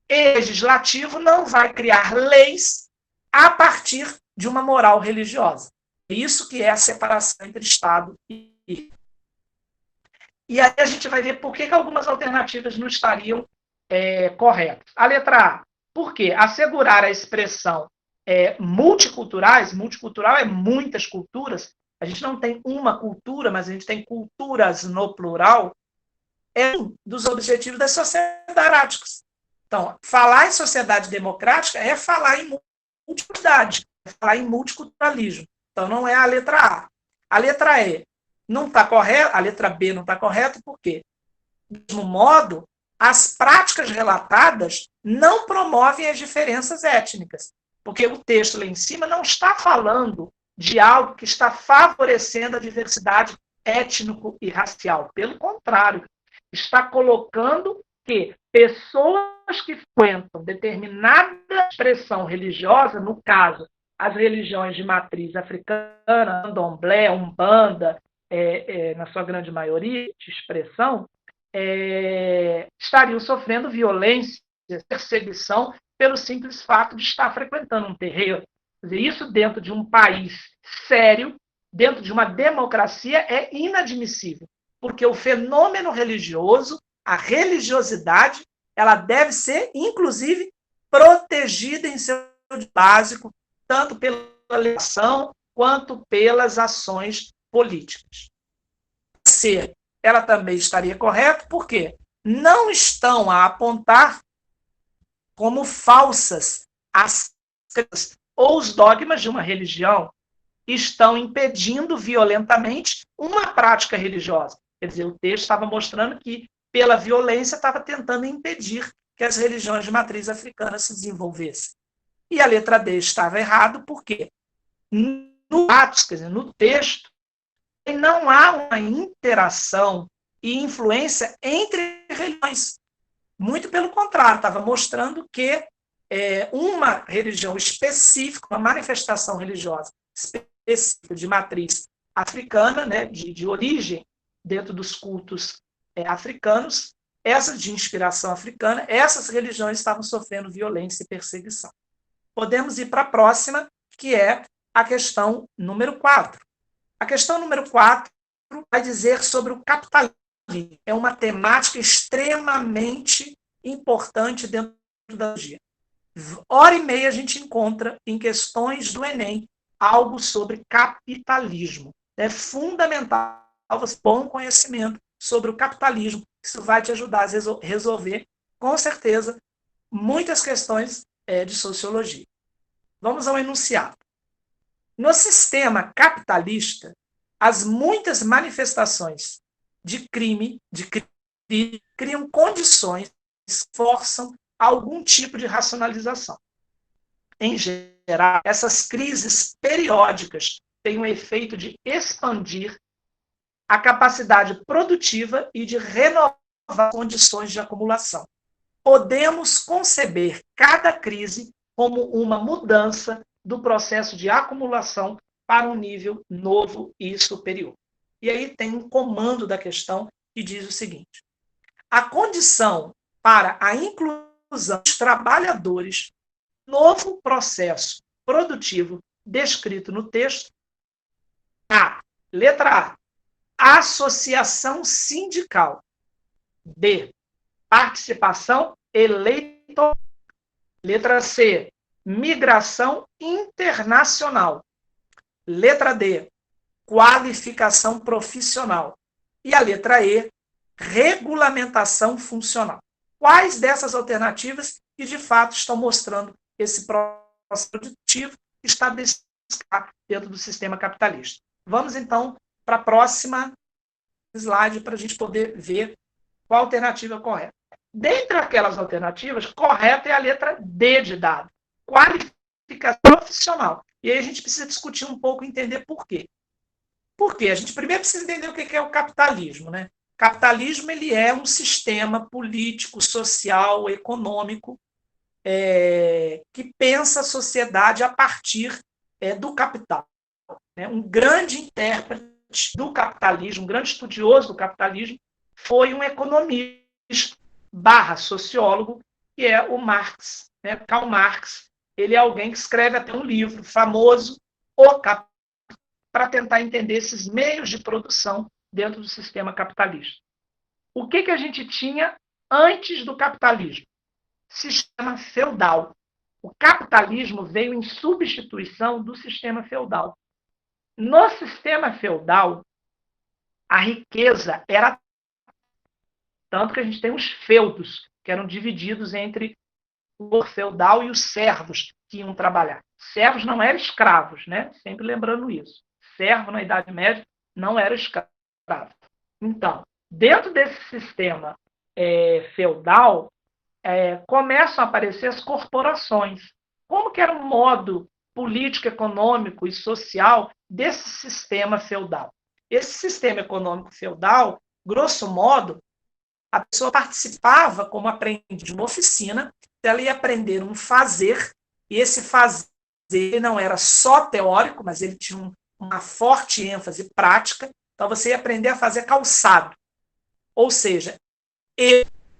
e o legislativo não vai criar leis a partir de uma moral religiosa. Isso que é a separação entre Estado e Igreja. E aí a gente vai ver por que algumas alternativas não estariam corretas. A letra A, por quê? Assegurar a expressão multiculturais, multicultural é muitas culturas, a gente não tem uma cultura, mas a gente tem culturas no plural, é um dos objetivos das sociedades democráticas. Então, falar em sociedade democrática é falar em multiculturalidade, é falar em multiculturalismo. Então, não é a letra A. A letra E não está correta, a letra B não está correta, por quê? Do mesmo modo, as práticas relatadas não promovem as diferenças étnicas, porque o texto lá em cima não está falando de algo que está favorecendo a diversidade étnico e racial. Pelo contrário, está colocando que pessoas que frequentam determinada expressão religiosa, no caso, as religiões de matriz africana, candomblé, umbanda, na sua grande maioria de expressão, estariam sofrendo violência, perseguição, pelo simples fato de estar frequentando um terreiro. Quer dizer, isso dentro de um país sério, dentro de uma democracia, é inadmissível, porque o fenômeno religioso, a religiosidade, ela deve ser, inclusive, protegida em seu básico, tanto pela legislação quanto pelas ações políticas. C, ela também estaria correta, porque não estão a apontar como falsas as crenças ou os dogmas de uma religião, estão impedindo violentamente uma prática religiosa. Quer dizer, o texto estava mostrando que, pela violência, estava tentando impedir que as religiões de matriz africana se desenvolvessem. E a letra D estava errado, porque no texto não há uma interação e influência entre religiões. Muito pelo contrário, estava mostrando que uma religião específica, uma manifestação religiosa específica de matriz africana, né, de origem dentro dos cultos africanos, essas de inspiração africana, essas religiões estavam sofrendo violência e perseguição. Podemos ir para a próxima, que é a questão número 4. A questão número 4 vai dizer sobre o capitalismo. É uma temática extremamente importante dentro da teologia. Hora e meia a gente encontra em questões do Enem algo sobre capitalismo. É fundamental você ter bom conhecimento sobre o capitalismo. Isso vai te ajudar a resolver, com certeza, muitas questões de sociologia. Vamos ao enunciado. No sistema capitalista, as muitas manifestações de crime criam condições que forçam algum tipo de racionalização. Em geral, essas crises periódicas têm o efeito de expandir a capacidade produtiva e de renovar condições de acumulação. Podemos conceber cada crise como uma mudança do processo de acumulação para um nível novo e superior. E aí tem um comando da questão que diz o seguinte: a condição para a inclusão dos trabalhadores no novo processo produtivo descrito no texto, letra A, associação sindical. B, participação eleitoral. Letra C, migração internacional. Letra D, qualificação profissional. E a letra E, regulamentação funcional. Quais dessas alternativas que, de fato, estão mostrando esse processo produtivo que está dentro do sistema capitalista? Vamos, então, para a próxima slide para a gente poder ver qual a alternativa correta. Dentre aquelas alternativas, correta é a letra D de dado. Qualificação profissional. E aí a gente precisa discutir um pouco e entender por quê. Por quê? A gente primeiro precisa entender o que é o capitalismo, né? O capitalismo ele é um sistema político, social, econômico que pensa a sociedade a partir do capital. Né? Um grande intérprete do capitalismo, um grande estudioso do capitalismo, foi um economista / sociólogo, que é o Marx. Né? Karl Marx, ele é alguém que escreve até um livro famoso, O Capital, para tentar entender esses meios de produção dentro do sistema capitalista. O que a gente tinha antes do capitalismo? Sistema feudal. O capitalismo veio em substituição do sistema feudal. No sistema feudal, a riqueza era tanto que a gente tem os feudos, que eram divididos entre o feudal e os servos que iam trabalhar. Servos não eram escravos, né? Sempre lembrando isso. Servo, na Idade Média, não era escravo. Então, dentro desse sistema feudal, começam a aparecer as corporações. Como que era o modo político, econômico e social desse sistema feudal? Esse sistema econômico feudal, grosso modo, a pessoa participava como aprendiz de uma oficina, ela ia aprender um fazer, e esse fazer não era só teórico, mas ele tinha uma forte ênfase prática, então você ia aprender a fazer calçado. Ou seja,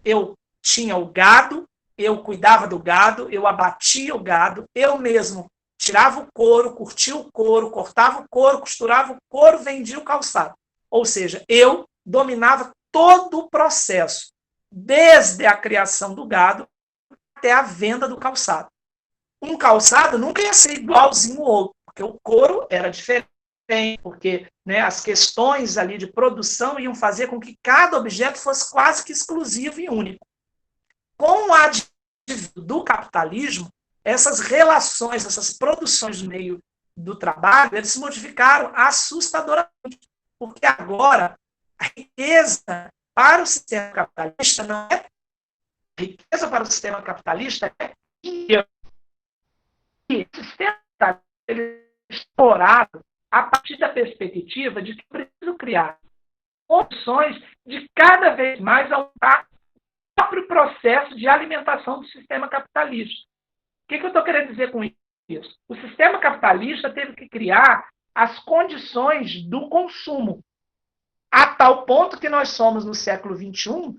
eu tinha o gado, eu cuidava do gado, eu abatia o gado, eu mesmo tirava o couro, curtia o couro, cortava o couro, costurava o couro, vendia o calçado. Ou seja, eu dominava todo o processo, desde a criação do gado até a venda do calçado. Um calçado nunca ia ser igualzinho ao outro, porque o couro era diferente, porque as questões ali de produção iam fazer com que cada objeto fosse quase que exclusivo e único. Com o advento do capitalismo, essas relações, essas produções no meio do trabalho, eles se modificaram assustadoramente, porque agora a riqueza para o sistema capitalista não é riqueza para o sistema capitalista é dinheiro. E o sistema capitalista é explorado a partir da perspectiva de que preciso criar opções de cada vez mais aumentar o próprio processo de alimentação do sistema capitalista. O que eu estou querendo dizer com isso? O sistema capitalista teve que criar as condições do consumo, a tal ponto que nós somos, no século XXI,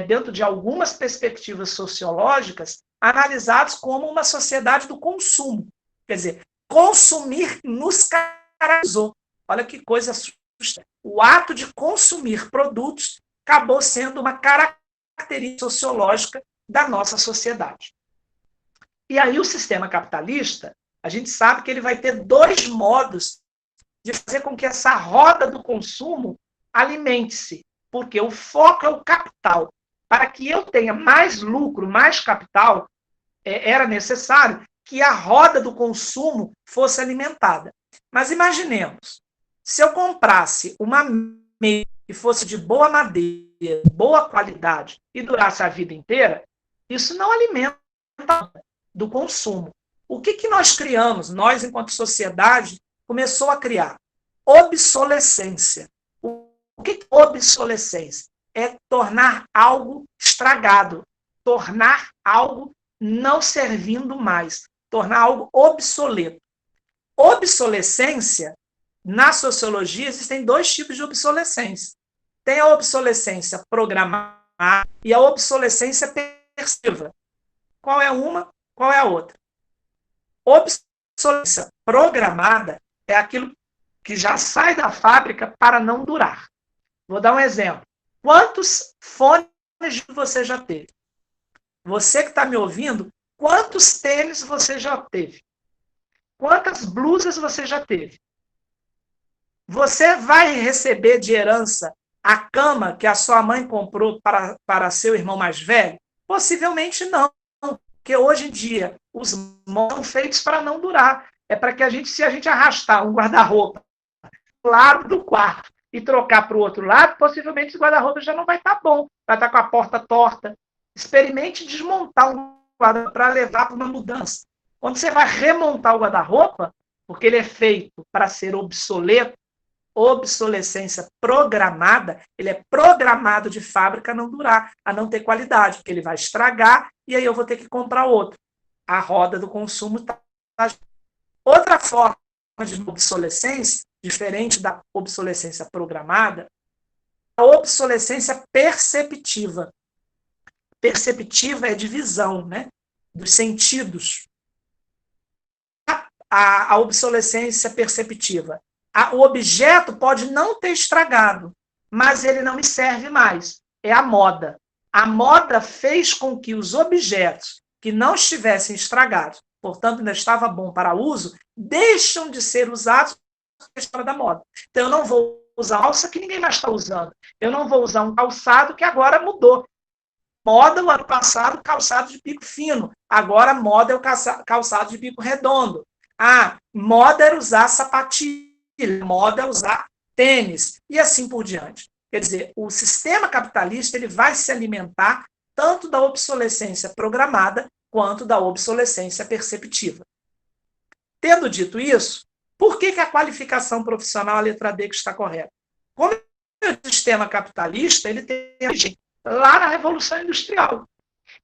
dentro de algumas perspectivas sociológicas, analisados como uma sociedade do consumo. Quer dizer, consumir nos caracterizou. Olha que coisa assustadora. O ato de consumir produtos acabou sendo uma característica sociológica da nossa sociedade. E aí o sistema capitalista, a gente sabe que ele vai ter dois modos de fazer com que essa roda do consumo alimente-se, porque o foco é o capital. Para que eu tenha mais lucro, mais capital, era necessário que a roda do consumo fosse alimentada. Mas imaginemos, se eu comprasse uma mesa que fosse de boa madeira, boa qualidade e durasse a vida inteira, isso não alimenta do consumo. O que nós criamos, nós enquanto sociedade, começou a criar? Obsolescência. O que é obsolescência? É tornar algo estragado, tornar algo não servindo mais, tornar algo obsoleto. Obsolescência, na sociologia, existem dois tipos de obsolescência. Tem a obsolescência programada e a obsolescência persiva. Qual é uma? Qual é a outra? Obsolescência programada é aquilo que já sai da fábrica para não durar. Vou dar um exemplo. Quantos fones você já teve? Você que está me ouvindo, quantos tênis você já teve? Quantas blusas você já teve? Você vai receber de herança a cama que a sua mãe comprou para seu irmão mais velho? Possivelmente não, porque hoje em dia os móveis são feitos para não durar. É para que se a gente arrastar um guarda-roupa lado do quarto e trocar para o outro lado, possivelmente esse guarda-roupa já não vai estar bom, vai estar com a porta torta. Experimente desmontar um guarda-roupa para levar para uma mudança. Quando você vai remontar o guarda-roupa, porque ele é feito para ser obsoleto, obsolescência programada, ele é programado de fábrica a não durar, a não ter qualidade, porque ele vai estragar e aí eu vou ter que comprar outro. A roda do consumo está. Outra forma de obsolescência, diferente da obsolescência programada, a obsolescência perceptiva. Perceptiva é de visão, né? Dos sentidos. A obsolescência perceptiva. O objeto pode não ter estragado, mas ele não me serve mais. É a moda. A moda fez com que os objetos que não estivessem estragados, portanto, ainda estava bom para uso, deixam de ser usados na história da moda. Então, eu não vou usar uma alça que ninguém mais está usando. Eu não vou usar um calçado que agora mudou. Moda, no ano passado, calçado de bico fino. Agora, moda é o calçado de bico redondo. Moda era usar sapatilha, moda é usar tênis, e assim por diante. Quer dizer, o sistema capitalista ele vai se alimentar tanto da obsolescência programada quanto da obsolescência perceptiva. Tendo dito isso, por que a qualificação profissional, a letra D, que está correta? Como o sistema capitalista ele tem origem lá na Revolução Industrial,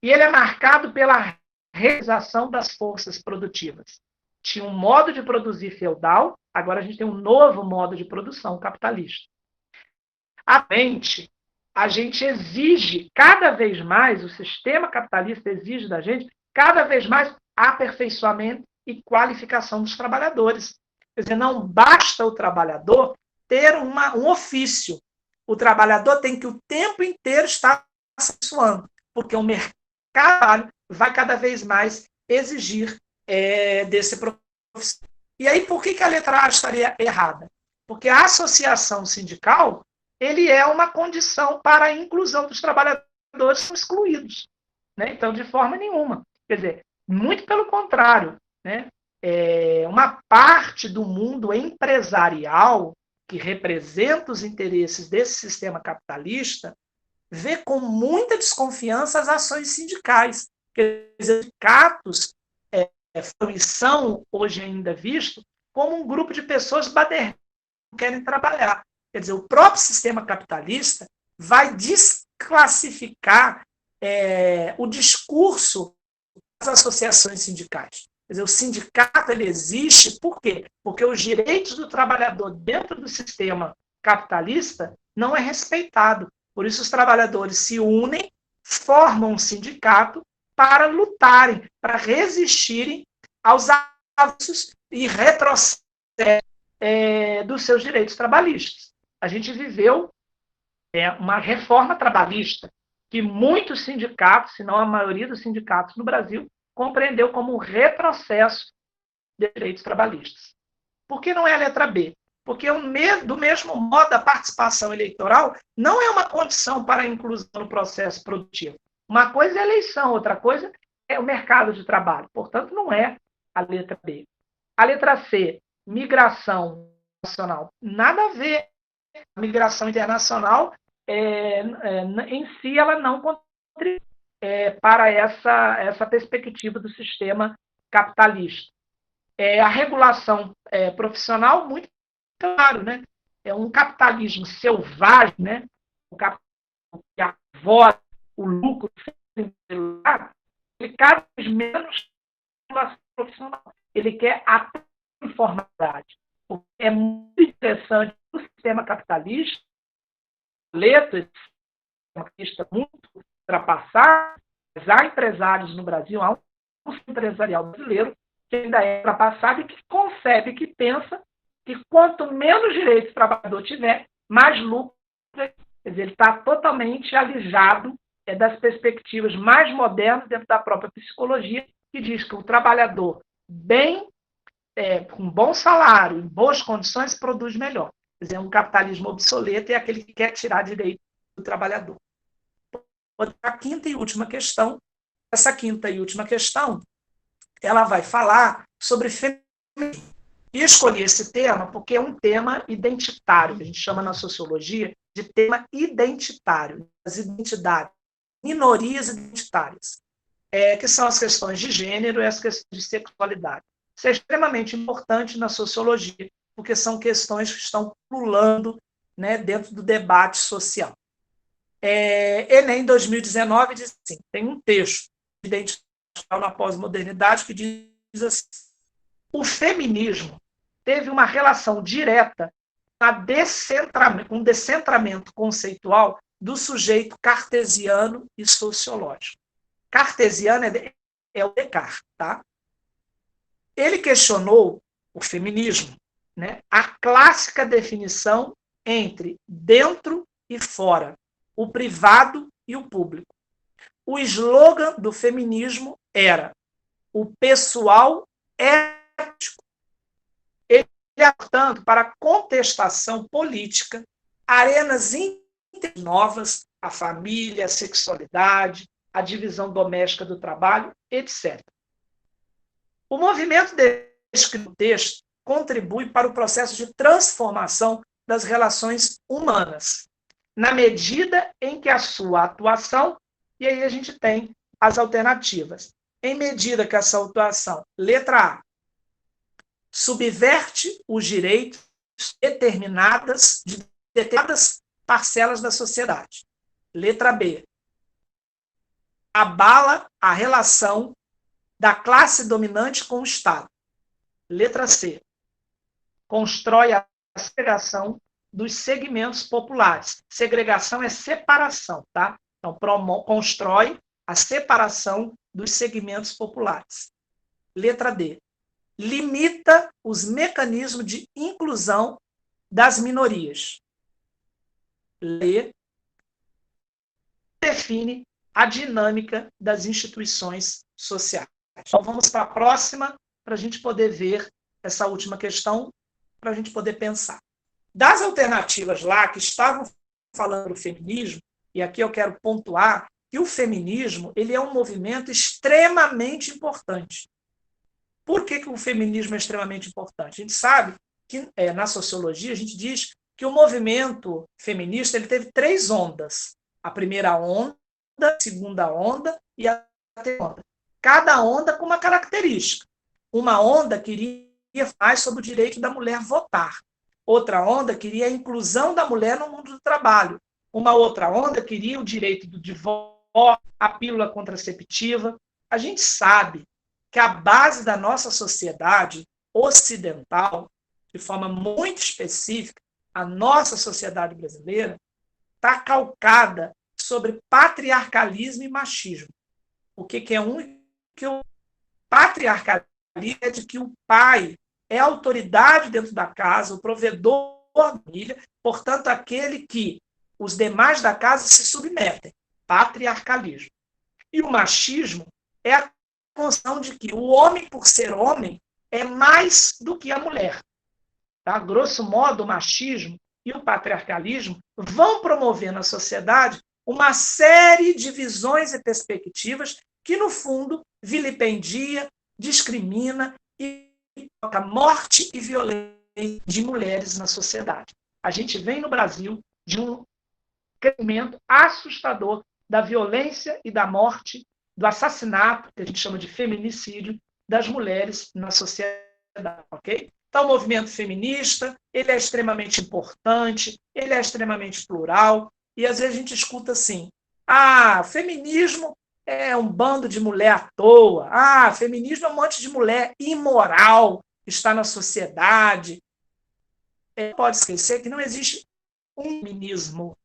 e ele é marcado pela realização das forças produtivas. Tinha um modo de produzir feudal, agora a gente tem um novo modo de produção capitalista. A gente exige cada vez mais, o sistema capitalista exige da gente cada vez mais aperfeiçoamento e qualificação dos trabalhadores. Quer dizer, não basta o trabalhador ter um ofício. O trabalhador tem que o tempo inteiro estar se aperfeiçoando, porque o mercado vai cada vez mais exigir desse profissional. E aí, por que a letra A estaria errada? Porque a associação sindical ele é uma condição para a inclusão dos trabalhadores excluídos. Né? Então, de forma nenhuma. Quer dizer, muito pelo contrário. Né? Uma parte do mundo empresarial que representa os interesses desse sistema capitalista vê com muita desconfiança as ações sindicais. Quer dizer, sindicatos são hoje ainda vistos como um grupo de pessoas baderneiras que querem trabalhar. Quer dizer, o próprio sistema capitalista vai desclassificar o discurso das associações sindicais. Quer dizer, o sindicato ele existe por quê? Porque os direitos do trabalhador dentro do sistema capitalista não é respeitado. Por isso, os trabalhadores se unem, formam um sindicato para lutarem, para resistirem aos avanços e retrocessos dos seus direitos trabalhistas. A gente viveu uma reforma trabalhista que muitos sindicatos, se não a maioria dos sindicatos no Brasil, compreendeu como um retrocesso de direitos trabalhistas. Por que não é a letra B? Porque do mesmo modo a participação eleitoral não é uma condição para a inclusão no processo produtivo. Uma coisa é a eleição, outra coisa é o mercado de trabalho. Portanto, não é a letra B. A letra C, migração nacional. Nada a ver. A migração internacional, em si, ela não contribui para essa perspectiva do sistema capitalista. A regulação profissional, muito claro, né? É um capitalismo selvagem, né? O capitalismo que avora o lucro, ele cada vez menos regulação profissional. Ele quer a informalidade. É muito interessante o sistema capitalista, letras capitalista muito ultrapassado, mas há empresários no Brasil, há um empresarial brasileiro que ainda é ultrapassado e que concebe, que pensa que quanto menos direitos o trabalhador tiver, mais lucro. Quer dizer, ele está totalmente alijado das perspectivas mais modernas dentro da própria psicologia, que diz que o trabalhador com bom salário, em boas condições, produz melhor. Quer dizer, um capitalismo obsoleto é aquele que quer tirar direito do trabalhador. A quinta e última questão, essa quinta e última questão, ela vai falar sobre feminismo. E escolhi esse tema porque é um tema identitário, que a gente chama na sociologia de tema identitário, as identidades, minorias identitárias, que são as questões de gênero e as questões de sexualidade. Isso é extremamente importante na sociologia, porque são questões que estão pululando, né, dentro do debate social. Enem 2019 diz assim, tem um texto de identidade na pós-modernidade que diz assim, o feminismo teve uma relação direta com um descentramento conceitual do sujeito cartesiano e sociológico. Cartesiano é o Descartes, tá? Ele questionou o feminismo, né, a clássica definição entre dentro e fora, o privado e o público. O slogan do feminismo era o pessoal ético. Ele, portanto, para a contestação política, arenas novas, a família, a sexualidade, a divisão doméstica do trabalho, etc. O movimento descrito no texto contribui para o processo de transformação das relações humanas, na medida em que a sua atuação, e aí a gente tem as alternativas, em medida que essa atuação, letra A, subverte os direitos de determinadas parcelas da sociedade. Letra B, abala a relação da classe dominante com o Estado. Letra C, constrói a segregação dos segmentos populares. Segregação é separação, tá? Então, constrói a separação dos segmentos populares. Letra D, limita os mecanismos de inclusão das minorias. E define a dinâmica das instituições sociais. Então, vamos para a próxima, para a gente poder ver essa última questão, para a gente poder pensar. Das alternativas lá que estavam falando do feminismo, e aqui eu quero pontuar que o feminismo ele é um movimento extremamente importante. Por que o feminismo é extremamente importante? A gente sabe que, na sociologia, a gente diz que o movimento feminista ele teve 3 ondas. A primeira onda, a segunda onda e a terceira onda. Cada onda com uma característica. Uma onda queria mais sobre o direito da mulher votar. Outra onda queria a inclusão da mulher no mundo do trabalho. Uma outra onda queria o direito do divórcio, a pílula contraceptiva. A gente sabe que a base da nossa sociedade ocidental, de forma muito específica, a nossa sociedade brasileira, está calcada sobre patriarcalismo e machismo. O que é um e que o patriarcalismo é de que o pai é a autoridade dentro da casa, o provedor da família, portanto, aquele que os demais da casa se submetem. Patriarcalismo. E o machismo é a noção de que o homem, por ser homem, é mais do que a mulher. Tá? Grosso modo, o machismo e o patriarcalismo vão promover na sociedade uma série de visões e perspectivas que, no fundo, vilipendia, discrimina e coloca morte e violência de mulheres na sociedade. A gente vem no Brasil de um crescimento assustador da violência e da morte, do assassinato, que a gente chama de feminicídio, das mulheres na sociedade. Okay? Então, o movimento feminista ele é extremamente importante, ele é extremamente plural, e às vezes a gente escuta assim, feminismo é um bando de mulher à toa, feminismo é um monte de mulher imoral que está na sociedade. Pode esquecer que não existe um feminismo,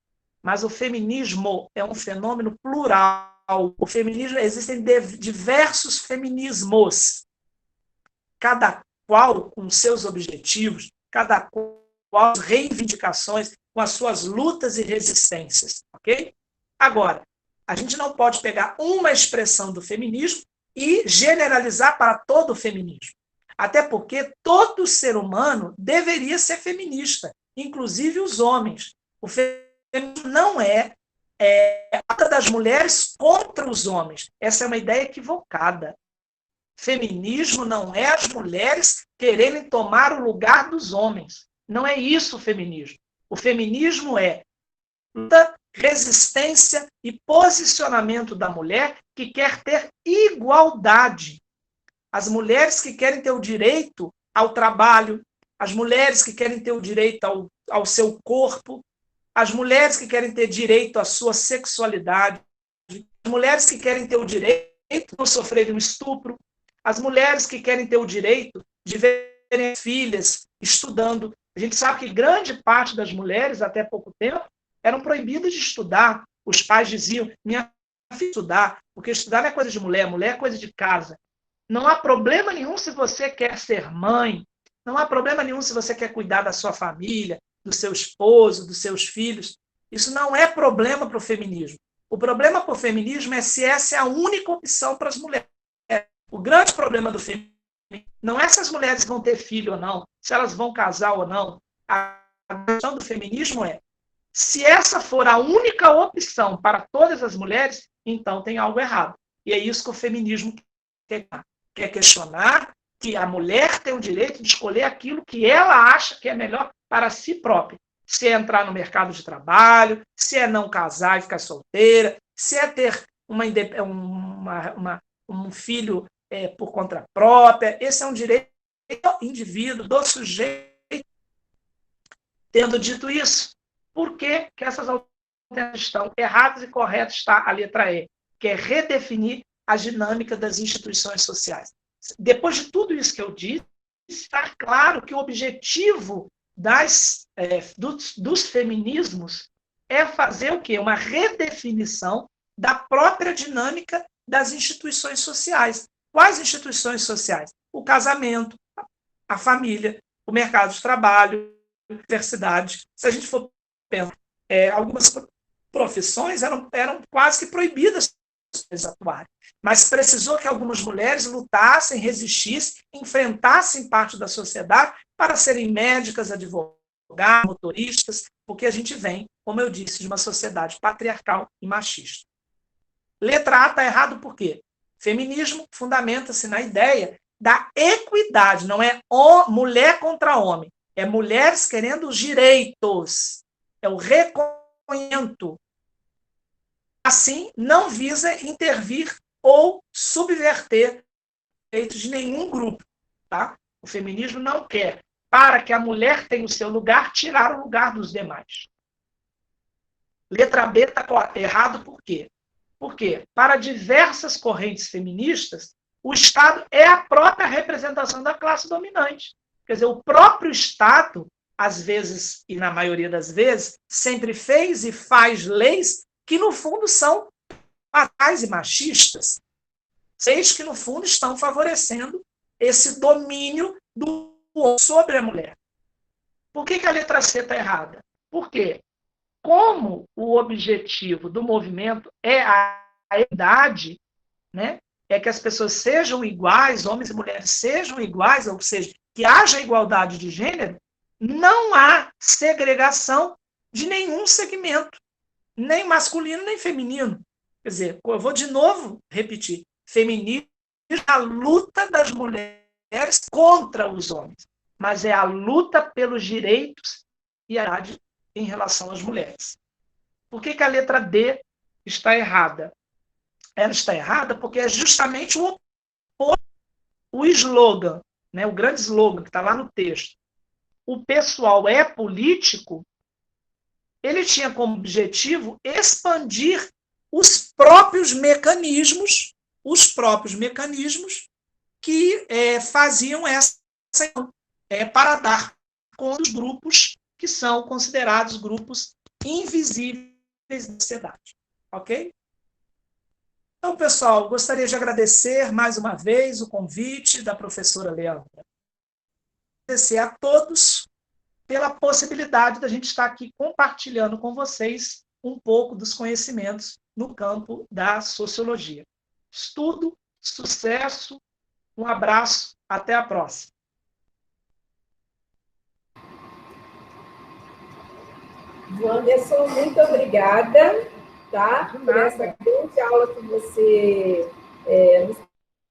mas o feminismo é um fenômeno plural. O feminismo, existem diversos feminismos, cada qual com seus objetivos, cada qual reivindicações, com as suas lutas e resistências. Ok? Agora, a gente não pode pegar uma expressão do feminismo e generalizar para todo o feminismo. Até porque todo ser humano deveria ser feminista, inclusive os homens. O feminismo não é a luta das mulheres contra os homens. Essa é uma ideia equivocada. Feminismo não é as mulheres quererem tomar o lugar dos homens. Não é isso o feminismo. O feminismo é luta, resistência e posicionamento da mulher que quer ter igualdade. As mulheres que querem ter o direito ao trabalho, as mulheres que querem ter o direito ao seu corpo, as mulheres que querem ter direito à sua sexualidade, as mulheres que querem ter o direito de não sofrer um estupro, as mulheres que querem ter o direito de verem filhas estudando. A gente sabe que grande parte das mulheres, até pouco tempo, eram proibidas de estudar. Os pais diziam, minha filha estudar, porque estudar não é coisa de mulher, mulher é coisa de casa. Não há problema nenhum se você quer ser mãe, não há problema nenhum se você quer cuidar da sua família, do seu esposo, dos seus filhos. Isso não é problema para o feminismo. O problema para o feminismo é se essa é a única opção para as mulheres. O grande problema do feminismo não é se as mulheres vão ter filho ou não, se elas vão casar ou não. A questão do feminismo é, se essa for a única opção para todas as mulheres, então tem algo errado. E é isso que o feminismo quer questionar, que a mulher tem o direito de escolher aquilo que ela acha que é melhor para si própria. Se é entrar no mercado de trabalho, se é não casar e ficar solteira, se é ter um filho por conta própria. Esse é um direito do indivíduo, do sujeito. Tendo dito isso, por que essas alternativas estão erradas e corretas está a letra E, que é redefinir a dinâmica das instituições sociais. Depois de tudo isso que eu disse, está claro que o objetivo dos feminismos é fazer o quê? Uma redefinição da própria dinâmica das instituições sociais. Quais instituições sociais? O casamento, a família, o mercado de trabalho, a universidade. Se a gente for pensar, algumas profissões eram quase que proibidas de atuarem. Mas precisou que algumas mulheres lutassem, resistissem, enfrentassem parte da sociedade para serem médicas, advogadas, motoristas, porque a gente vem, como eu disse, de uma sociedade patriarcal e machista. Letra A está errado por quê? Feminismo fundamenta-se na ideia da equidade, não é mulher contra homem, é mulheres querendo os direitos, é o reconhecimento. Assim, não visa intervir ou subverter direitos de nenhum grupo. Tá? O feminismo não quer, para que a mulher tenha o seu lugar, tirar o lugar dos demais. Letra B está errado por quê? Porque, para diversas correntes feministas, o Estado é a própria representação da classe dominante. Quer dizer, o próprio Estado, às vezes, e na maioria das vezes, sempre fez e faz leis que, no fundo, são patriarcais e machistas. Leis que, no fundo, estão favorecendo esse domínio do homem sobre a mulher. Por que a letra C está errada? Porque, como o objetivo do movimento é a igualdade, né? É que as pessoas sejam iguais, homens e mulheres sejam iguais, ou seja, que haja igualdade de gênero, não há segregação de nenhum segmento, nem masculino, nem feminino. Quer dizer, eu vou de novo repetir, feminismo é a luta das mulheres contra os homens, mas é a luta pelos direitos e a igualdade em relação às mulheres. Por que a letra D está errada? Ela está errada porque é justamente o slogan, né, o grande slogan que está lá no texto. O pessoal é político, ele tinha como objetivo expandir os próprios mecanismos que faziam essa para dar conta dos grupos que são considerados grupos invisíveis da sociedade. Ok? Então, pessoal, gostaria de agradecer mais uma vez o convite da professora Leandra. Agradecer a todos pela possibilidade da gente estar aqui compartilhando com vocês um pouco dos conhecimentos no campo da sociologia. Estudo, sucesso, um abraço, até a próxima. Wanderson, muito obrigada, tá? Por essa grande aula que você nos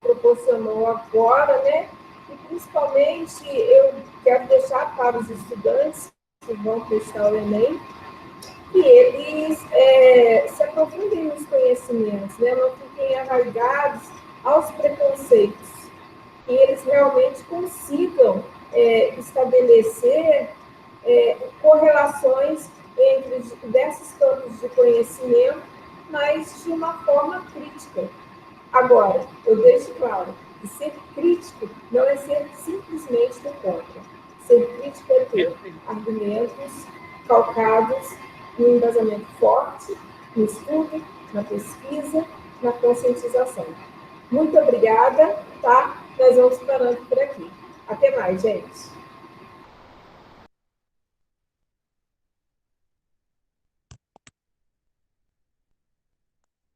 proporcionou agora, né? E, principalmente, eu quero deixar para os estudantes que vão prestar o Enem, que eles se aprofundem nos conhecimentos, né? Não fiquem arraigados aos preconceitos, que eles realmente consigam estabelecer correlações entre diversos campos de conhecimento, mas de uma forma crítica. Agora, eu deixo claro que ser crítico não é ser simplesmente do contra. Ser crítico é ter argumentos calcados no embasamento forte, no estudo, na pesquisa, na conscientização. Muito obrigada, tá? Nós vamos parando por aqui. Até mais, gente.